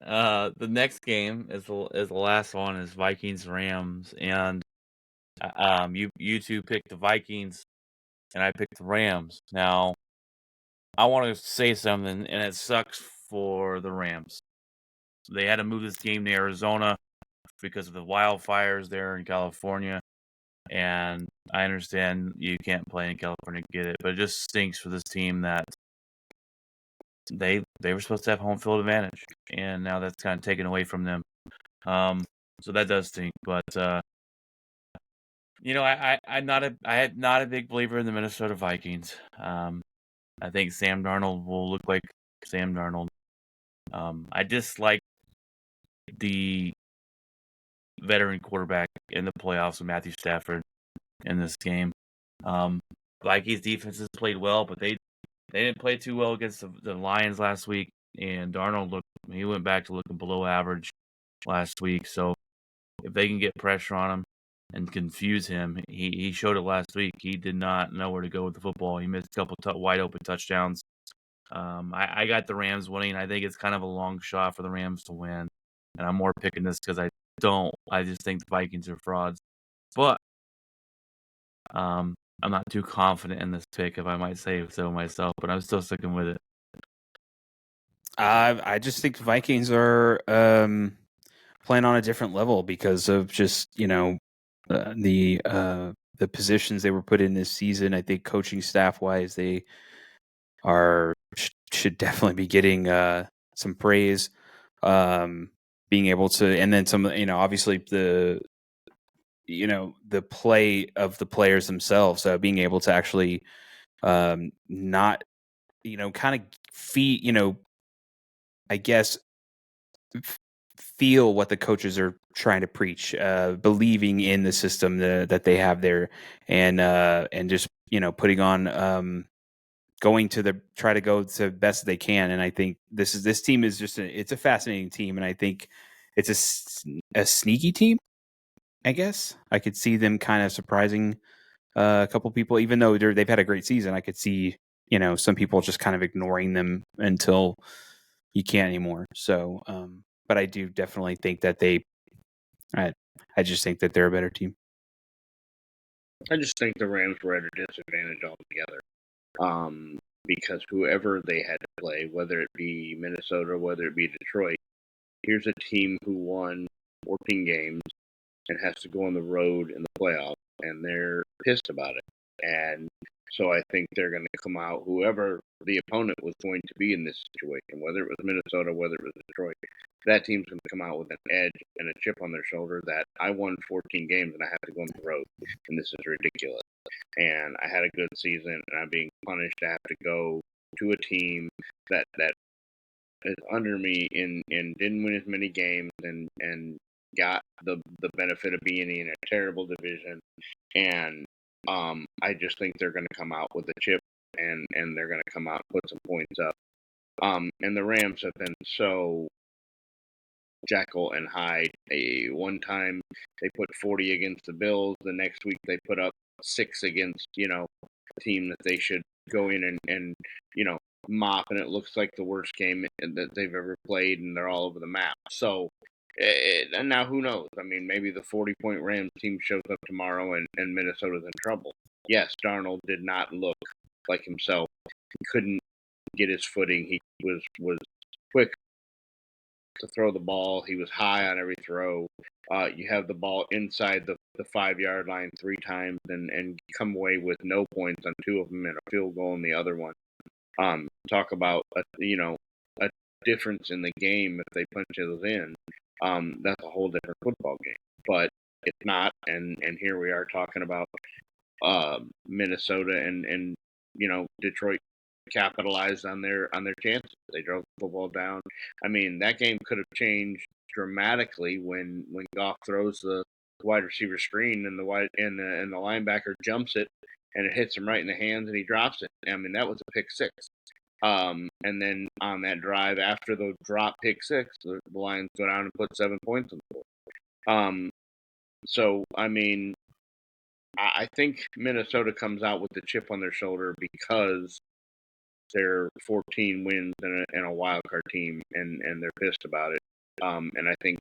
The next game is the last one, is Vikings Rams, and you two picked the Vikings, and I picked the Rams. Now, I want to say something, and it sucks for the Rams. They had to move this game to Arizona because of the wildfires there in California. And I understand you can't play in California, get it, but it just stinks for this team that they were supposed to have home field advantage, and now that's kind of taken away from them. So that does stink. But I'm not a big believer in the Minnesota Vikings. I think Sam Darnold will look like Sam Darnold. I dislike the veteran quarterback in the playoffs with Matthew Stafford in this game. Vikings defenses played well, but they didn't play too well against the Lions last week. And Darnold he went back to looking below average last week. So if they can get pressure on him and confuse him, he showed it last week. He did not know where to go with the football. He missed a couple wide open touchdowns. I got the Rams winning. I think it's kind of a long shot for the Rams to win. And I'm more picking this because I just think the Vikings are frauds. But I'm not too confident in this pick, if I might say so myself, but I'm still sticking with it. I just think the Vikings are playing on a different level because of just the positions they were put in this season. I think coaching staff wise, they should definitely be getting some praise. Being able to, and then some, obviously the play of the players themselves, being able to actually not, kind of feed, I guess, feel what the coaches are trying to preach, believing in the system that they have there, and just putting on, going to try to go to the best they can. And I think this team is just it's a fascinating team, and I think it's a sneaky team. I guess I could see them kind of surprising a couple people, even though they've had a great season. I could see some people just kind of ignoring them until you can't anymore. So, but I do definitely think that I just think that they're a better team. I just think the Rams were at a disadvantage altogether. Because whoever they had to play, whether it be Minnesota, whether it be Detroit, here's a team who won 14 games and has to go on the road in the playoffs, and they're pissed about it. And so I think they're going to come out, whoever the opponent was going to be in this situation, whether it was Minnesota, whether it was Detroit, that team's going to come out with an edge and a chip on their shoulder that I won 14 games and I have to go on the road, and this is ridiculous. And I had a good season, and I'm being punished to have to go to a team that is under me and didn't win as many games and got the benefit of being in a terrible division. And I just think they're going to come out with a chip, and they're going to come out and put some points up. And the Rams have been so Jekyll and Hyde. One time they put 40 against the Bills. The next week they put up 6 against, a team that they should go in and mop, and it looks like the worst game that they've ever played, and they're all over the map. So, and now who knows? I mean, maybe the 40-point Rams team shows up tomorrow and Minnesota's in trouble. Yes, Darnold did not look like himself. He couldn't get his footing. He was quick to throw the ball. He was high on every throw. You have the ball inside the 5-yard line 3 times and come away with no points on 2 of them and a field goal on the other one. Talk about a difference in the game if they punch those in. That's a whole different football game. But it's not, and here we are talking about Minnesota and Detroit capitalized on their chances. They drove the football down. I mean, that game could have changed dramatically when Goff throws the wide receiver screen and the linebacker jumps it and it hits him right in the hands and he drops it. I mean, that was a pick 6. And then on that drive after the drop pick 6, the Lions go down and put 7 points on the board. So I mean, I think Minnesota comes out with the chip on their shoulder because they're 14 wins and a wild card team, and they're pissed about it. And I think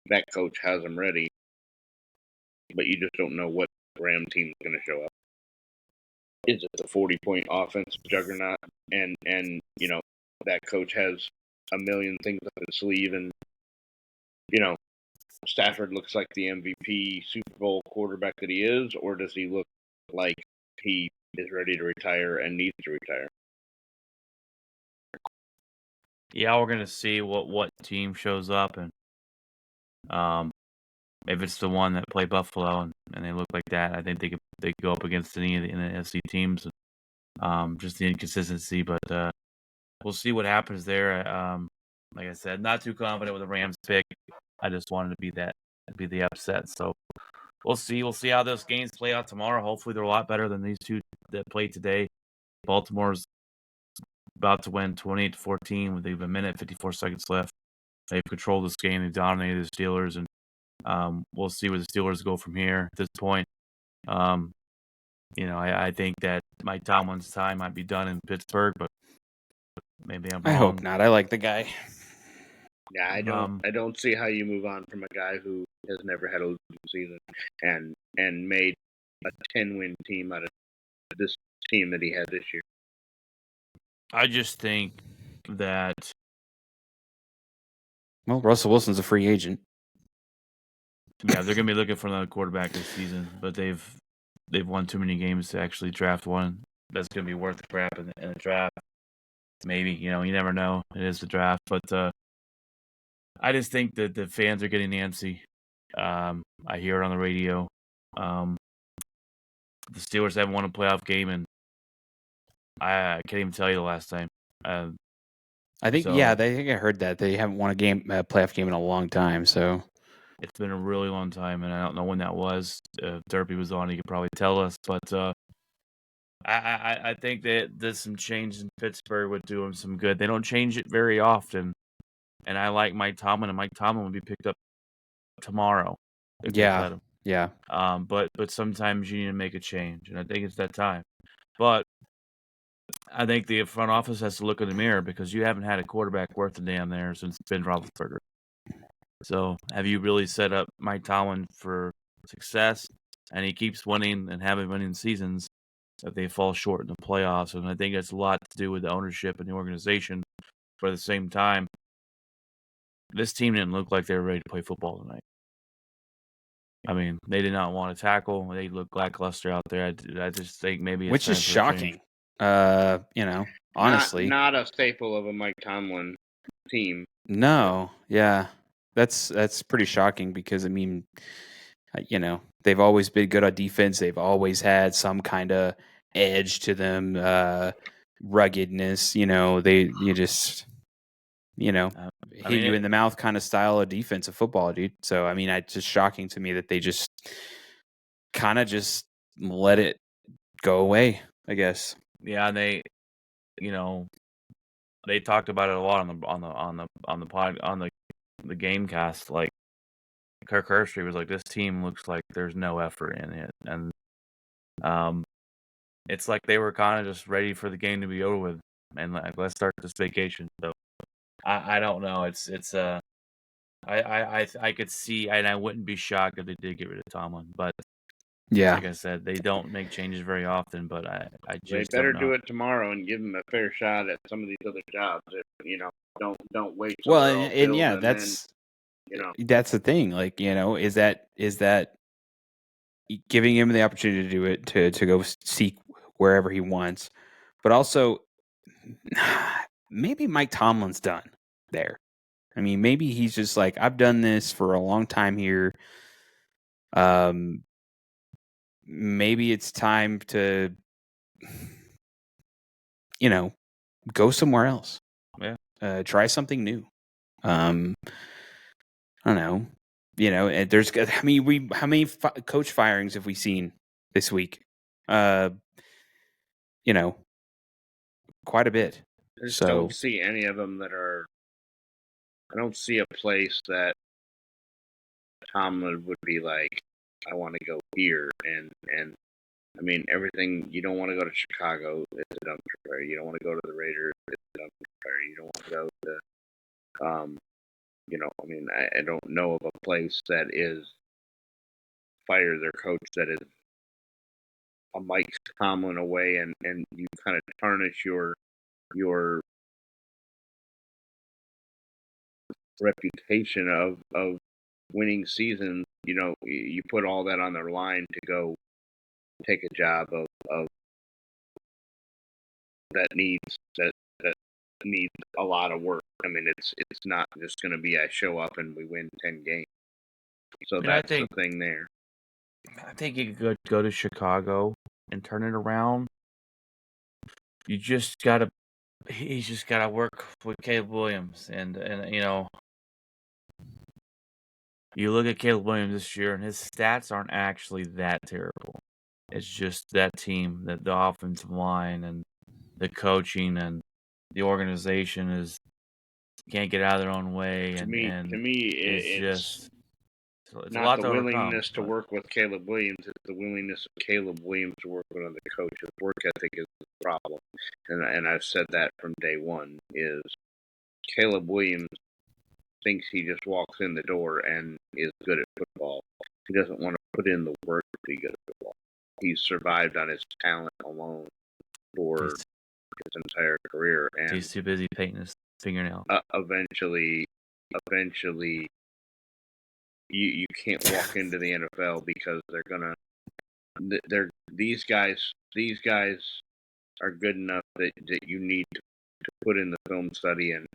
that coach has them ready, but you just don't know what Ram team is going to show up. Is it the 40-point offense juggernaut, and that coach has a million things up his sleeve, and Stafford looks like the MVP Super Bowl quarterback that he is, or does he look like he is ready to retire and needs to retire? Yeah, we're gonna see what team shows up, and if it's the one that play Buffalo and they look like that, I think they could go up against any of the NFC teams. Just the inconsistency, but we'll see what happens there. Like I said, not too confident with the Rams pick. I just wanted to be the upset. So we'll see. We'll see how those games play out tomorrow. Hopefully, they're a lot better than these two that played today. Baltimore's about to win 28-14 with a minute 54 seconds left. They've controlled this game. They've dominated the Steelers, and we'll see where the Steelers go from here. At this point, I think that Mike Tomlin's time might be done in Pittsburgh, but maybe I'm wrong. I hope not. I like the guy. Yeah, I don't see how you move on from a guy who has never had a losing season and made a 10-win team out of this team that he had this year. I just think that Russell Wilson's a free agent. Yeah, they're gonna be looking for another quarterback this season, but they've won too many games to actually draft one that's gonna be worth the crap in the draft. Maybe, you never know. It is the draft, but I just think that the fans are getting antsy. I hear it on the radio. The Steelers haven't won a playoff game, and I can't even tell you the last time. I think I heard that they haven't won a playoff game in a long time. So it's been a really long time, and I don't know when that was. If Derpy was on, he could probably tell us. But I think that there's some change in Pittsburgh would do them some good. They don't change it very often, and I like Mike Tomlin, and Mike Tomlin would be picked up tomorrow. Yeah. But sometimes you need to make a change, and I think it's that time. But I think the front office has to look in the mirror because you haven't had a quarterback worth a damn there since Ben Roethlisberger. So have you really set up Mike Tomlin for success? And he keeps winning and having winning seasons if they fall short in the playoffs. And I think that's a lot to do with the ownership and the organization. But at the same time, this team didn't look like they were ready to play football tonight. I mean, they did not want to tackle. They looked lackluster out there. I just think maybe it's which is shocking. Honestly, not a staple of a Mike Tomlin team. No, yeah, that's pretty shocking because I mean, they've always been good on defense. They've always had some kind of edge to them, ruggedness. You just hit you in the mouth kind of style of defensive football, dude. So I mean, it's just shocking to me that they just kind of just let it go away, I guess. Yeah, they talked about it a lot on the Gamecast. Like Kirk Herbstreit was like, "This team looks like there's no effort in it," and it's like they were kind of just ready for the game to be over with and like, let's start this vacation. So I don't know. I could see, and I wouldn't be shocked if they did get rid of Tomlin, but. Yeah, like I said, they don't make changes very often, but I just they better don't know. do it tomorrow and give them a fair shot at some of these other jobs. Don't wait. Well, and that's that's the thing. Like is that giving him the opportunity to do it to go seek wherever he wants, but also maybe Mike Tomlin's done there. I mean, maybe he's just like, I've done this for a long time here. Maybe it's time to, go somewhere else. Yeah. Try something new. I don't know. There's how many coach firings have we seen this week? Quite a bit. I just don't see any of them that are. I don't see a place that Tomlin would be like, I want to go here, and I mean everything. You don't want to go to Chicago, it's a dumpster fire. You don't want to go to the Raiders, it's a dumpster fire. You don't want to go to, I mean, I don't know of a place that is fire their coach that is a Mike Tomlin away, and you kind of tarnish your reputation of winning seasons, you put all that on their line to go take a job of that needs a lot of work. I mean, it's not just going to be I show up and we win 10 games. So that's the thing there. I think you could go to Chicago and turn it around. He's just gotta work with Caleb Williams, and you look at Caleb Williams this year, and his stats aren't actually that terrible. It's just that team, that the offensive line and the coaching and the organization can't get out of their own way. To me, it's a not lot the to willingness overcome, to work with Caleb Williams. It's the willingness of Caleb Williams to work with other coaches. Work ethic is the problem, and I've said that from day one. Is Caleb Williams thinks he just walks in the door and is good at football. He doesn't want to put in the work to be good at football. He's survived on his talent alone for his entire career, and he's too busy painting his fingernail. Eventually, you can't walk into the NFL because these guys are good enough that you need to put in the film study and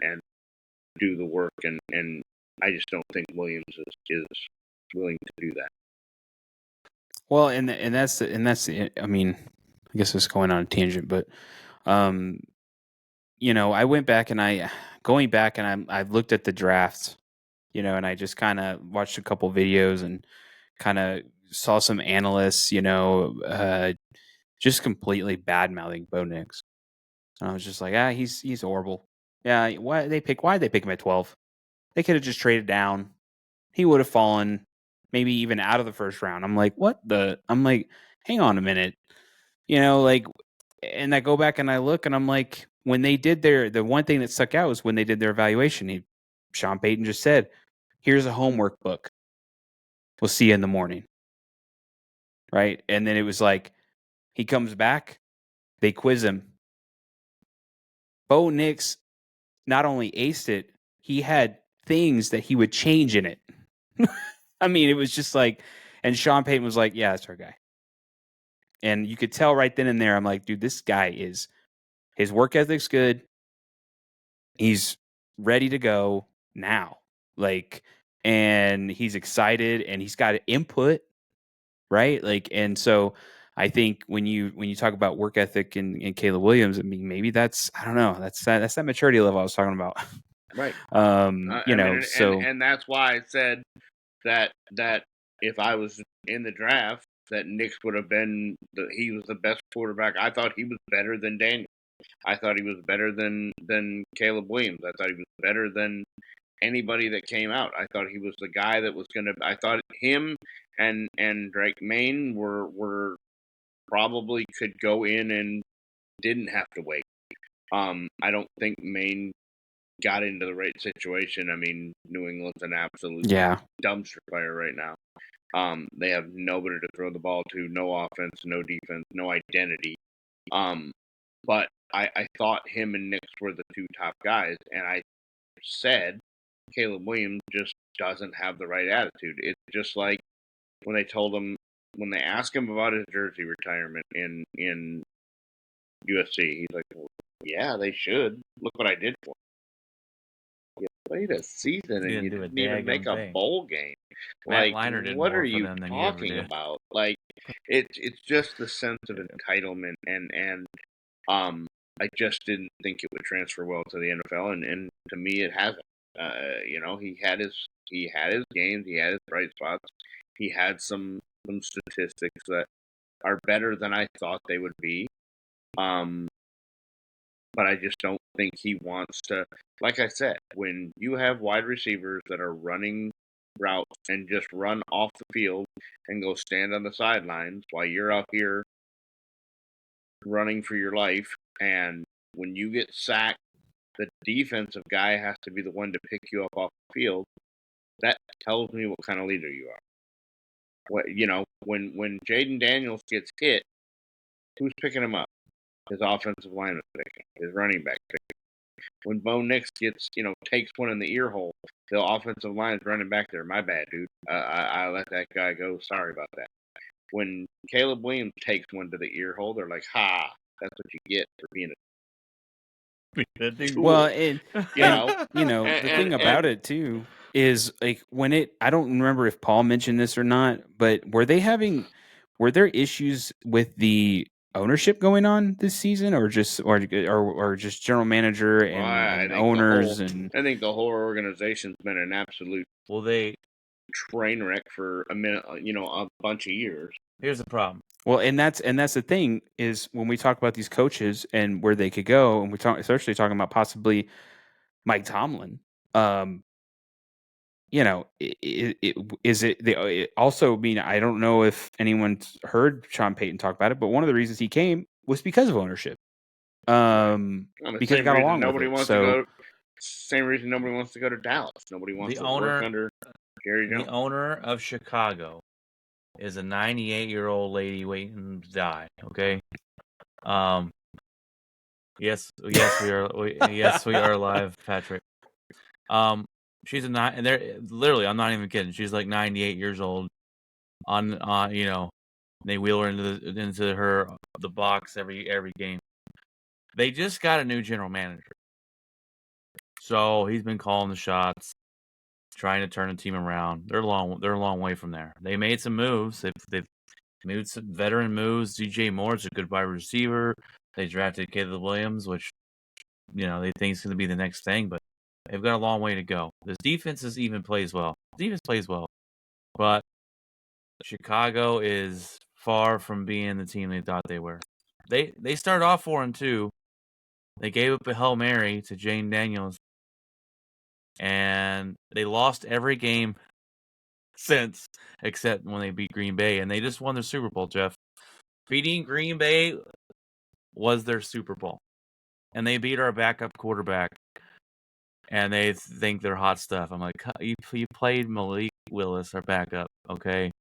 do the work, and I just don't think Williams is willing to do that. Well, and that's I mean, I guess it's going on a tangent, but I went back and I looked at the draft, and I just kind of watched a couple videos and kind of saw some analysts, just completely bad mouthing Bo Nix. And I was just like, he's horrible. Yeah, why did they pick him at 12? They could have just traded down. He would have fallen maybe even out of the first round. I'm like, hang on a minute. And I go back and I look and I'm like, when they did the one thing that stuck out was when they did their evaluation, Sean Payton just said, here's a homework book. We'll see you in the morning. Right. And then it was like, he comes back, they quiz him. Bo Nix not only aced it, he had things that he would change in it. I mean, it was just like, and Sean Payton was like, yeah, that's our guy. And you could tell right then and there, I'm like, dude, this guy his work ethic's good. He's ready to go now. And he's excited and he's got input, right? And so I think when you talk about work ethic and Caleb Williams, I mean, maybe that's, I don't know, that's that maturity level I was talking about. Right. So and that's why I said that if I was in the draft, that Nix would have been he was the best quarterback. I thought he was better than Daniel. I thought he was better than Caleb Williams. I thought he was better than anybody that came out. I thought he was the guy that was going to. I thought him and Drake Maine were probably could go in and didn't have to wait. I don't think Maine got into the right situation. I mean, New England's an absolute dumpster fire right now. They have nobody to throw the ball to, no offense, no defense, no identity. But I thought him and Nix were the two top guys, and I said Caleb Williams just doesn't have the right attitude. It's just like when they asked him about his jersey retirement in USC, he's like, well, yeah, they should. Look what I did for him. You played a season and you didn't even make a bowl game. Like, what are you talking about? Like, it's just the sense of entitlement, and I just didn't think it would transfer well to the NFL, and to me, it hasn't. He had his games, he had his bright spots, he had some statistics that are better than I thought they would be. But I just don't think he wants to. Like I said, when you have wide receivers that are running routes and just run off the field and go stand on the sidelines while you're out here running for your life, and when you get sacked, the defensive guy has to be the one to pick you up off the field. That tells me what kind of leader you are. When Jaden Daniels gets hit, who's picking him up? His offensive lineman picking, his running back picking. When Bo Nix gets, takes one in the ear hole, The offensive line is running back there. My bad, dude. I let that guy go. Sorry about that. When Caleb Williams takes one to the ear hole, they're like, "Ha! That's what you get for being a tool." Well, and the thing about and it too is like I don't remember if Paul mentioned this or not, but were there issues with the ownership going on this season, or just general manager and owners I think the whole organization's been an absolute train wreck for a bunch of years. Here's the problem. Well, and that's the thing is when we talk about these coaches and where they could go, and especially talking about possibly Mike Tomlin. It also mean I don't know if anyone's heard Sean Payton talk about it, but one of the reasons he came was because of ownership. Because he got along with it. Same reason nobody wants to go to Dallas. Nobody wants to work under Gary Jones. The owner of Chicago is a 98-year-old lady waiting to die. Okay. Yes, we are live, Patrick. She's and they're literally, I'm not even kidding. She's like 98 years old. They wheel her into the box every game. They just got a new general manager, so he's been calling the shots, trying to turn the team around. They're a long way from there. They made some moves. They've made some veteran moves. DJ Moore's a good wide receiver. They drafted Caleb Williams, which they think is going to be the next thing, but they've got a long way to go. This defense plays well. Defense plays well, but Chicago is far from being the team they thought they were. They started off 4-2. They gave up a Hail Mary to Jane Daniels, and they lost every game since, except when they beat Green Bay, and they just won their Super Bowl, Jeff. Beating Green Bay was their Super Bowl, and they beat our backup quarterback, and they think they're hot stuff. I'm like, you played Malik Willis, our backup, okay?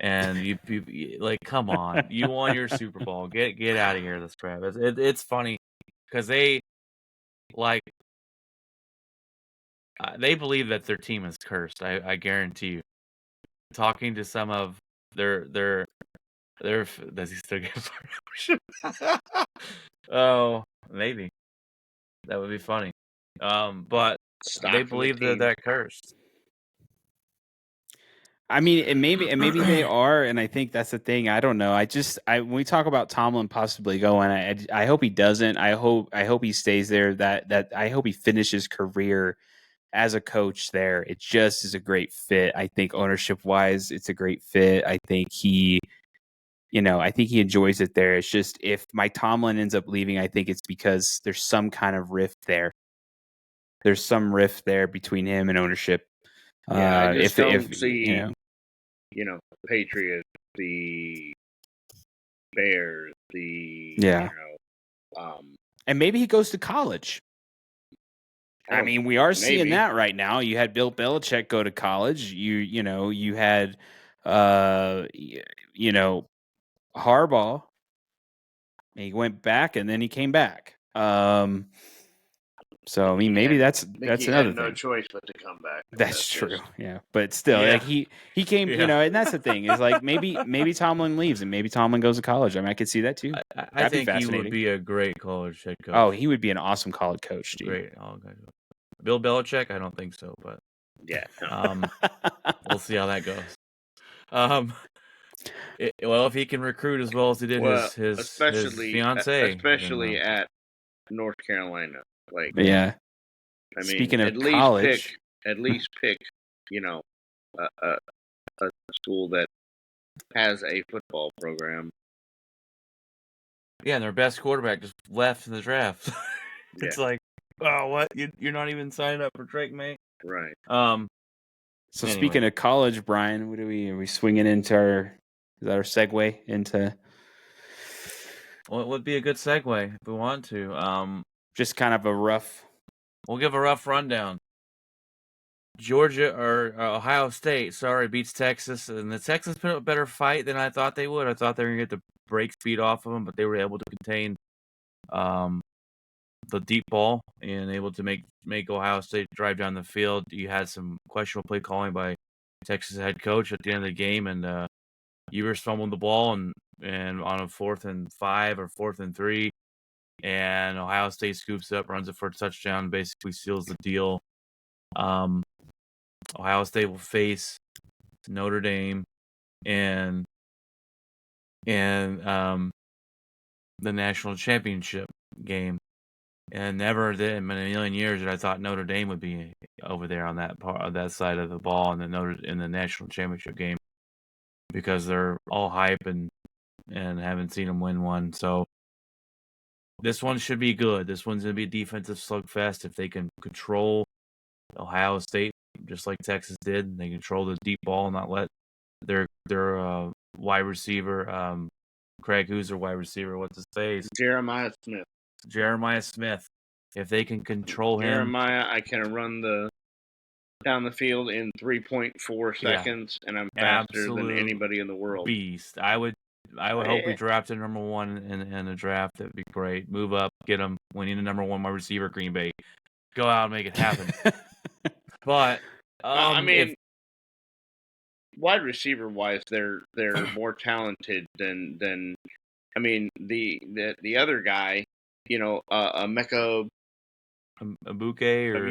And you like, come on, you won your Super Bowl. Get out of here, this crap. It's funny because they believe that their team is cursed. I guarantee you. Talking to some of their does he still get promotion? Oh, maybe that would be funny. But they believe they're cursed. I mean, and maybe they are, and I think that's the thing. I don't know. When we talk about Tomlin possibly going, I hope he doesn't. I hope he stays there. I hope he finishes career as a coach there. It just is a great fit. I think ownership wise, it's a great fit. I think he enjoys it there. It's just if Mike Tomlin ends up leaving, I think it's because there's some kind of rift there. There's some rift there between him and ownership. Yeah, I just don't see, Patriots, the Bears, and maybe he goes to college. I mean, we are seeing that right now. You had Bill Belichick go to college. You had, Harbaugh. He went back and then he came back. So I mean, maybe that's another thing. No choice but to come back. That's true. Yeah, but still, like he came, and that's the thing is like maybe Tomlin leaves and maybe Tomlin goes to college. I mean, I could see that too. I think he would be a great college head coach. Oh, he would be an awesome college coach, dude. Great. Bill Belichick, I don't think so, but yeah, we'll see how that goes. If he can recruit as well as he did his fiance, especially at North Carolina. Like, yeah. I mean, speaking of college, at least pick, a school that has a football program. Yeah, and their best quarterback just left in the draft. It's like, oh, what? You're not even signed up for Drake May? Right. So anyway. Speaking of college, Brian, are we swinging into is that our segue into? Well, it would be a good segue if we want to. Just kind of a rough. We'll give a rough rundown. Georgia or Ohio State, beats Texas, and the Texans put up a better fight than I thought they would. I thought they were going to get the break speed off of them, but they were able to contain the deep ball and able to make Ohio State drive down the field. You had some questionable play calling by Texas head coach at the end of the game, and Ewers fumbled the ball and on a 4th and 5 or 4th and 3, and Ohio State scoops it up, runs it for a touchdown, basically seals the deal. Ohio State will face Notre Dame and the national championship game. And never in a million years that I thought Notre Dame would be over there on that part of that side of the ball in the national championship game, because they're all hype and haven't seen them win one. So this one should be good. This one's gonna be a defensive slugfest if they can control Ohio State just like Texas did. They control the deep ball and not let their wide receiver Craig, who's their wide receiver? What's his face? Jeremiah Smith. If they can control him, I can run down the field in 3.4 seconds, and I'm faster than anybody in the world. Beast. I would hope we drafted number 1 in a draft. That'd be great. Move up, get him. We need a number 1 wide receiver. Green Bay, go out and make it happen. But I mean, wide receiver wise, they're more talented than I mean the other guy, Mecca Abuke or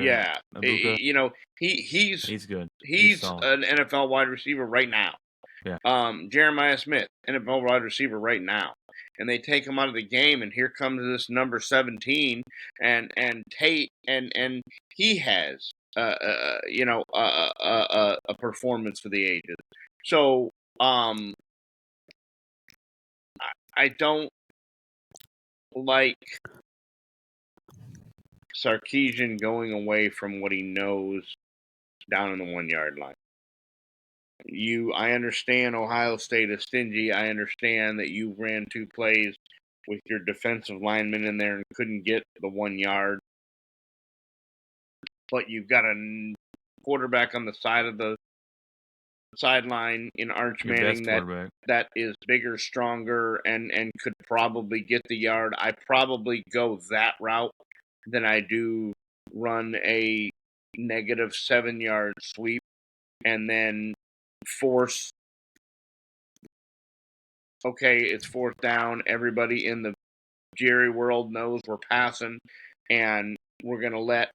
Abuka. He's good. He's an NFL wide receiver right now. Yeah. Jeremiah Smith, NFL wide receiver right now. And they take him out of the game, and here comes this number 17 and Tate, and he has a performance for the ages. So I don't like Sarkisian going away from what he knows down on the 1-yard line. I understand Ohio State is stingy. I understand that you ran 2 plays with your defensive lineman in there and couldn't get the 1 yard. But you've got a quarterback on the side of the sideline in Arch Manning that is bigger, stronger, and could probably get the yard. I probably go that route than I do run a negative 7-yard sweep and then force, it's 4th down. Everybody in the Jerry world knows we're passing, and we're going to let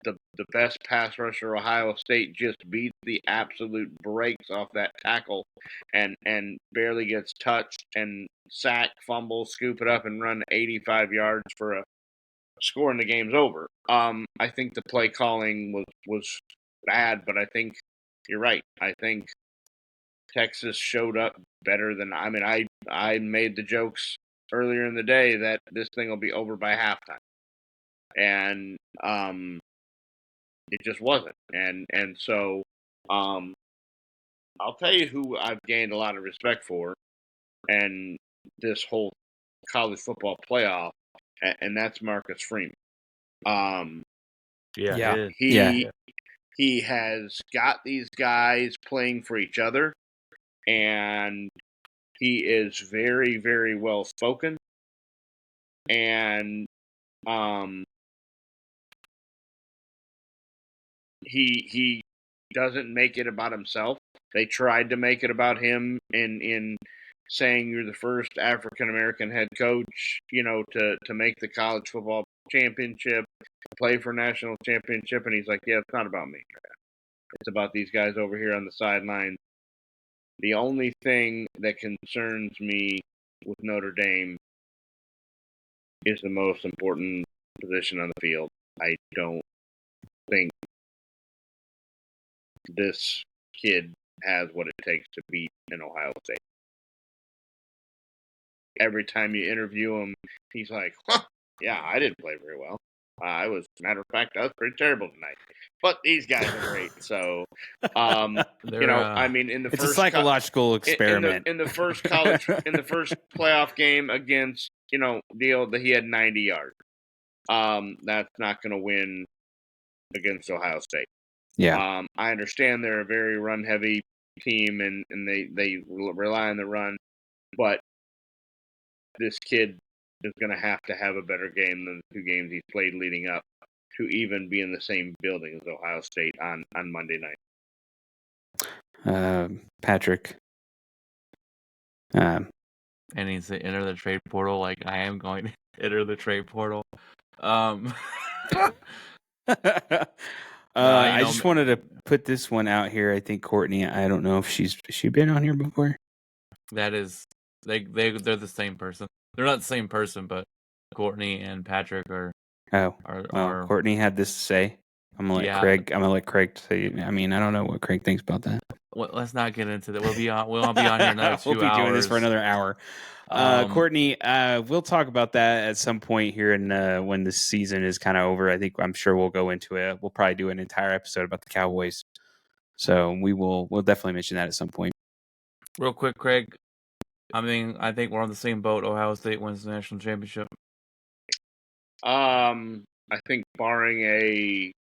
the best pass rusher, Ohio State, just beat the absolute brakes off that tackle and barely gets touched and sack, fumble, scoop it up, and run 85 yards for a score, and the game's over. I think the play calling was bad, but I think you're right. I think Texas showed up better than I made the jokes earlier in the day that this thing will be over by halftime, and it just wasn't. And so I'll tell you who I've gained a lot of respect for, and this whole college football playoff, and that's Marcus Freeman. He has got these guys playing for each other, and he is very, very well spoken, and he doesn't make it about himself. They tried to make it about him in saying you're the first African American head coach, to make the college football championship, play for national championship, and he's like, yeah, it's not about me. It's about these guys over here on the sideline. The only thing that concerns me with Notre Dame is the most important position on the field. I don't think this kid has what it takes to beat an Ohio State. Every time you interview him, he's like, yeah, I didn't play very well. Matter of fact, I was pretty terrible tonight. But these guys are great. So, in the it's a psychological experiment. In the first playoff game against, that he had 90 yards. That's not going to win against Ohio State. Yeah. I understand they're a very run-heavy team, and they rely on the run. But this kid is going to have a better game than the 2 games he's played leading up to even be in the same building as Ohio State on Monday night. Patrick. And he's to enter the trade portal like I am going to enter the trade portal. I just wanted to put this one out here. I think Courtney, I don't know if she's been on here before. That is, they're the same person. They're not the same person, but Courtney and Patrick are. Courtney had this to say. I'm gonna let Craig say. I mean, I don't know what Craig thinks about that. Well, let's not get into that. We'll be on here another 2 hours. We'll be doing this for another hour. Courtney, we'll talk about that at some point here when the season is kind of over. I'm sure we'll go into it. We'll probably do an entire episode about the Cowboys. So we'll definitely mention that at some point. Real quick, Craig. I think we're on the same boat. Ohio State wins the national championship. I think barring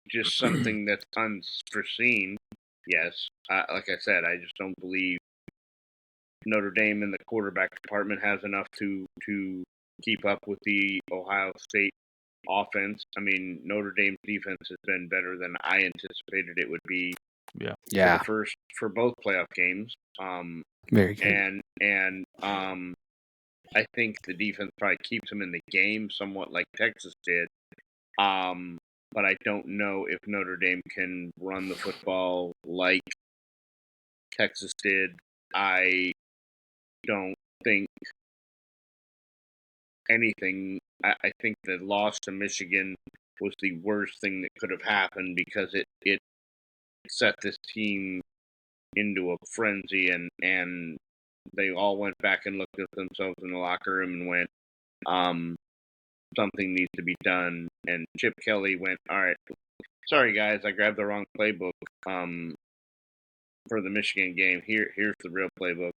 just something that's unforeseen, yes. Like I said, I just don't believe Notre Dame in the quarterback department has enough to keep up with the Ohio State offense. I mean, Notre Dame's defense has been better than I anticipated it would be. Yeah. For both playoff games. Very good. And I think the defense probably keeps them in the game somewhat like Texas did. But I don't know if Notre Dame can run the football like Texas did. I don't think anything. I think the loss to Michigan was the worst thing that could have happened because it set this team into a frenzy and they all went back and looked at themselves in the locker room and went, something needs to be done. And Chip Kelly went, all right, sorry guys, I grabbed the wrong playbook for the Michigan game. Here's the real playbook.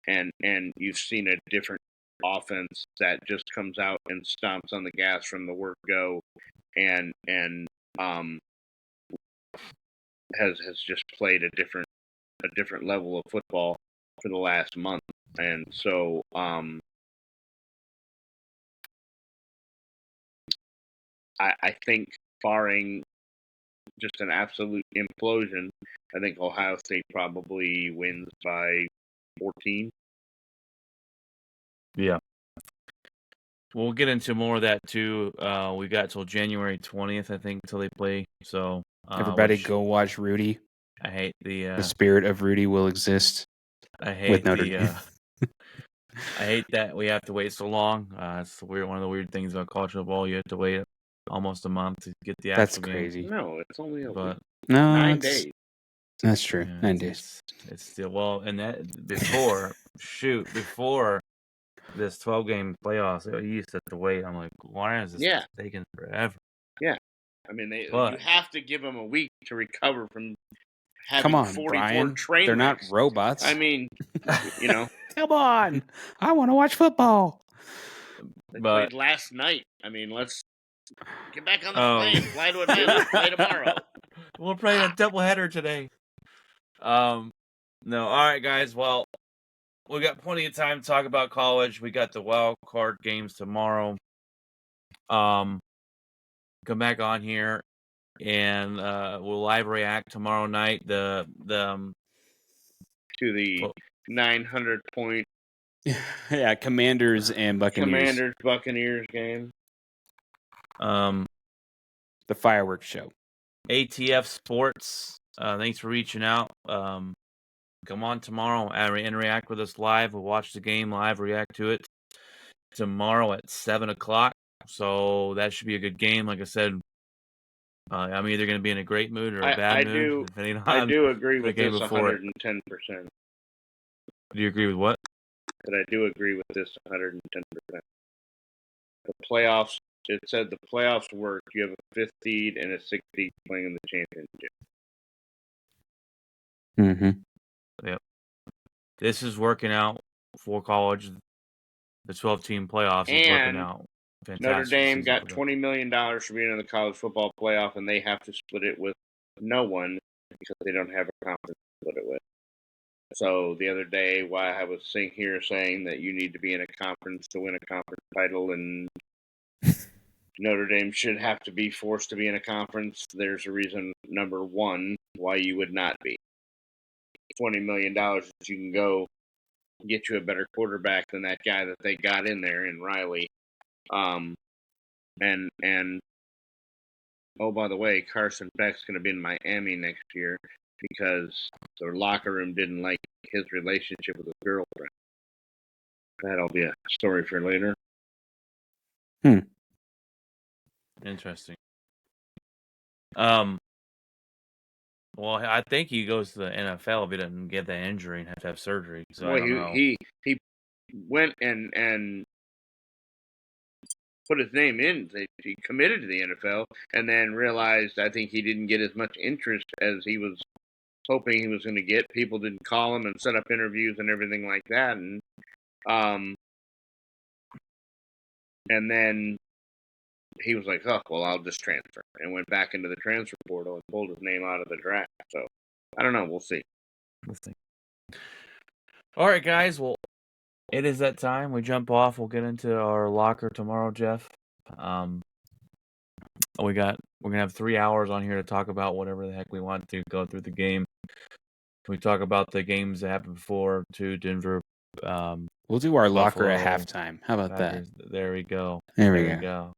And you've seen a different offense that just comes out and stomps on the gas from the word go and has just played a different level of football for the last month. And so I think barring just an absolute implosion, I think Ohio State probably wins by 14. Yeah. We'll get into more of that too. We got till January 20th, I think, until they play. So everybody go watch Rudy. I hate the spirit of Rudy will exist. I hate with Notre Dame. I hate that we have to wait so long. It's one of the weird things about college football. You have to wait almost a month to get the actual game. That's crazy. No, it's only a week. No, 9 days. That's true. Yeah, 9 days. It's still and that before this 12-game playoffs, you used to have to wait. I'm like, why is this taking forever? Yeah, I mean, you have to give them a week to recover from having 44 Brian. train They're wrecks. Not robots. I mean, Come on, I want to watch football. They played last night. I mean, let's get back on the plane, fly to Atlanta, play tomorrow. We'll play a doubleheader today. No, all right, guys. Well, we got plenty of time to talk about college. We got the Wildcard games tomorrow. Come back on here, and we'll live react tomorrow night. To the 900-point. Yeah, Commanders and Buccaneers. Buccaneers game. The fireworks show. ATF Sports. Thanks for reaching out. Come on tomorrow and interact with us live. We'll watch the game live, react to it tomorrow at 7:00. So that should be a good game. Like I said, I'm either going to be in a great mood or a bad mood. I do agree with this 110%. Do you agree with what? But I do agree with this 110%. The playoffs, it said the playoffs work. You have a 5th seed and a 6th seed playing in the championship. Mm-hmm. Yep. This is working out for college. The 12-team playoffs is working out fantastic. Notre Dame got $20 million for being in the college football playoff, and they have to split it with no one because they don't have a conference to split it with. So the other day, while I was sitting here saying that you need to be in a conference to win a conference title, and Notre Dame should have to be forced to be in a conference, there's a reason, number one, why you would not be. $20 million that you can go get you a better quarterback than that guy that they got in there in Riley. And oh, by the way, Carson Beck's going to be in Miami next year because their locker room didn't like his relationship with his girlfriend. That'll be a story for later. Interesting. Well, I think he goes to the NFL if he doesn't get that injury and have to have surgery. So Boy, I don't know. He went and put his name in. He committed to the NFL and then realized I think he didn't get as much interest as he was hoping he was going to get. People didn't call him and set up interviews and everything like that. And then he was like, oh, well, I'll just transfer. And went back into the transfer portal and pulled his name out of the draft. So, I don't know. We'll see. All right, guys. Well, it is that time. We jump off. We'll get into our locker tomorrow, Jeff. We're going to have 3 hours on here to talk about whatever the heck we want to go through the game. We talk about the games that happened before, to Denver. We'll do our locker at halftime. How about Packers. that? There we go. There we go.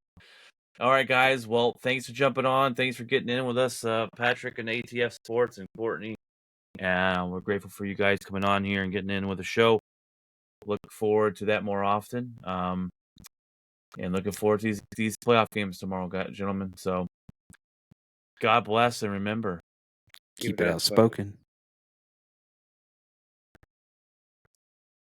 All right, guys. Well, thanks for jumping on. Thanks for getting in with us, Patrick and ATF Sports and Courtney. We're grateful for you guys coming on here and getting in with the show. Look forward to that more often. And looking forward to these playoff games tomorrow, gentlemen. So, God bless, and remember, keep it outspoken.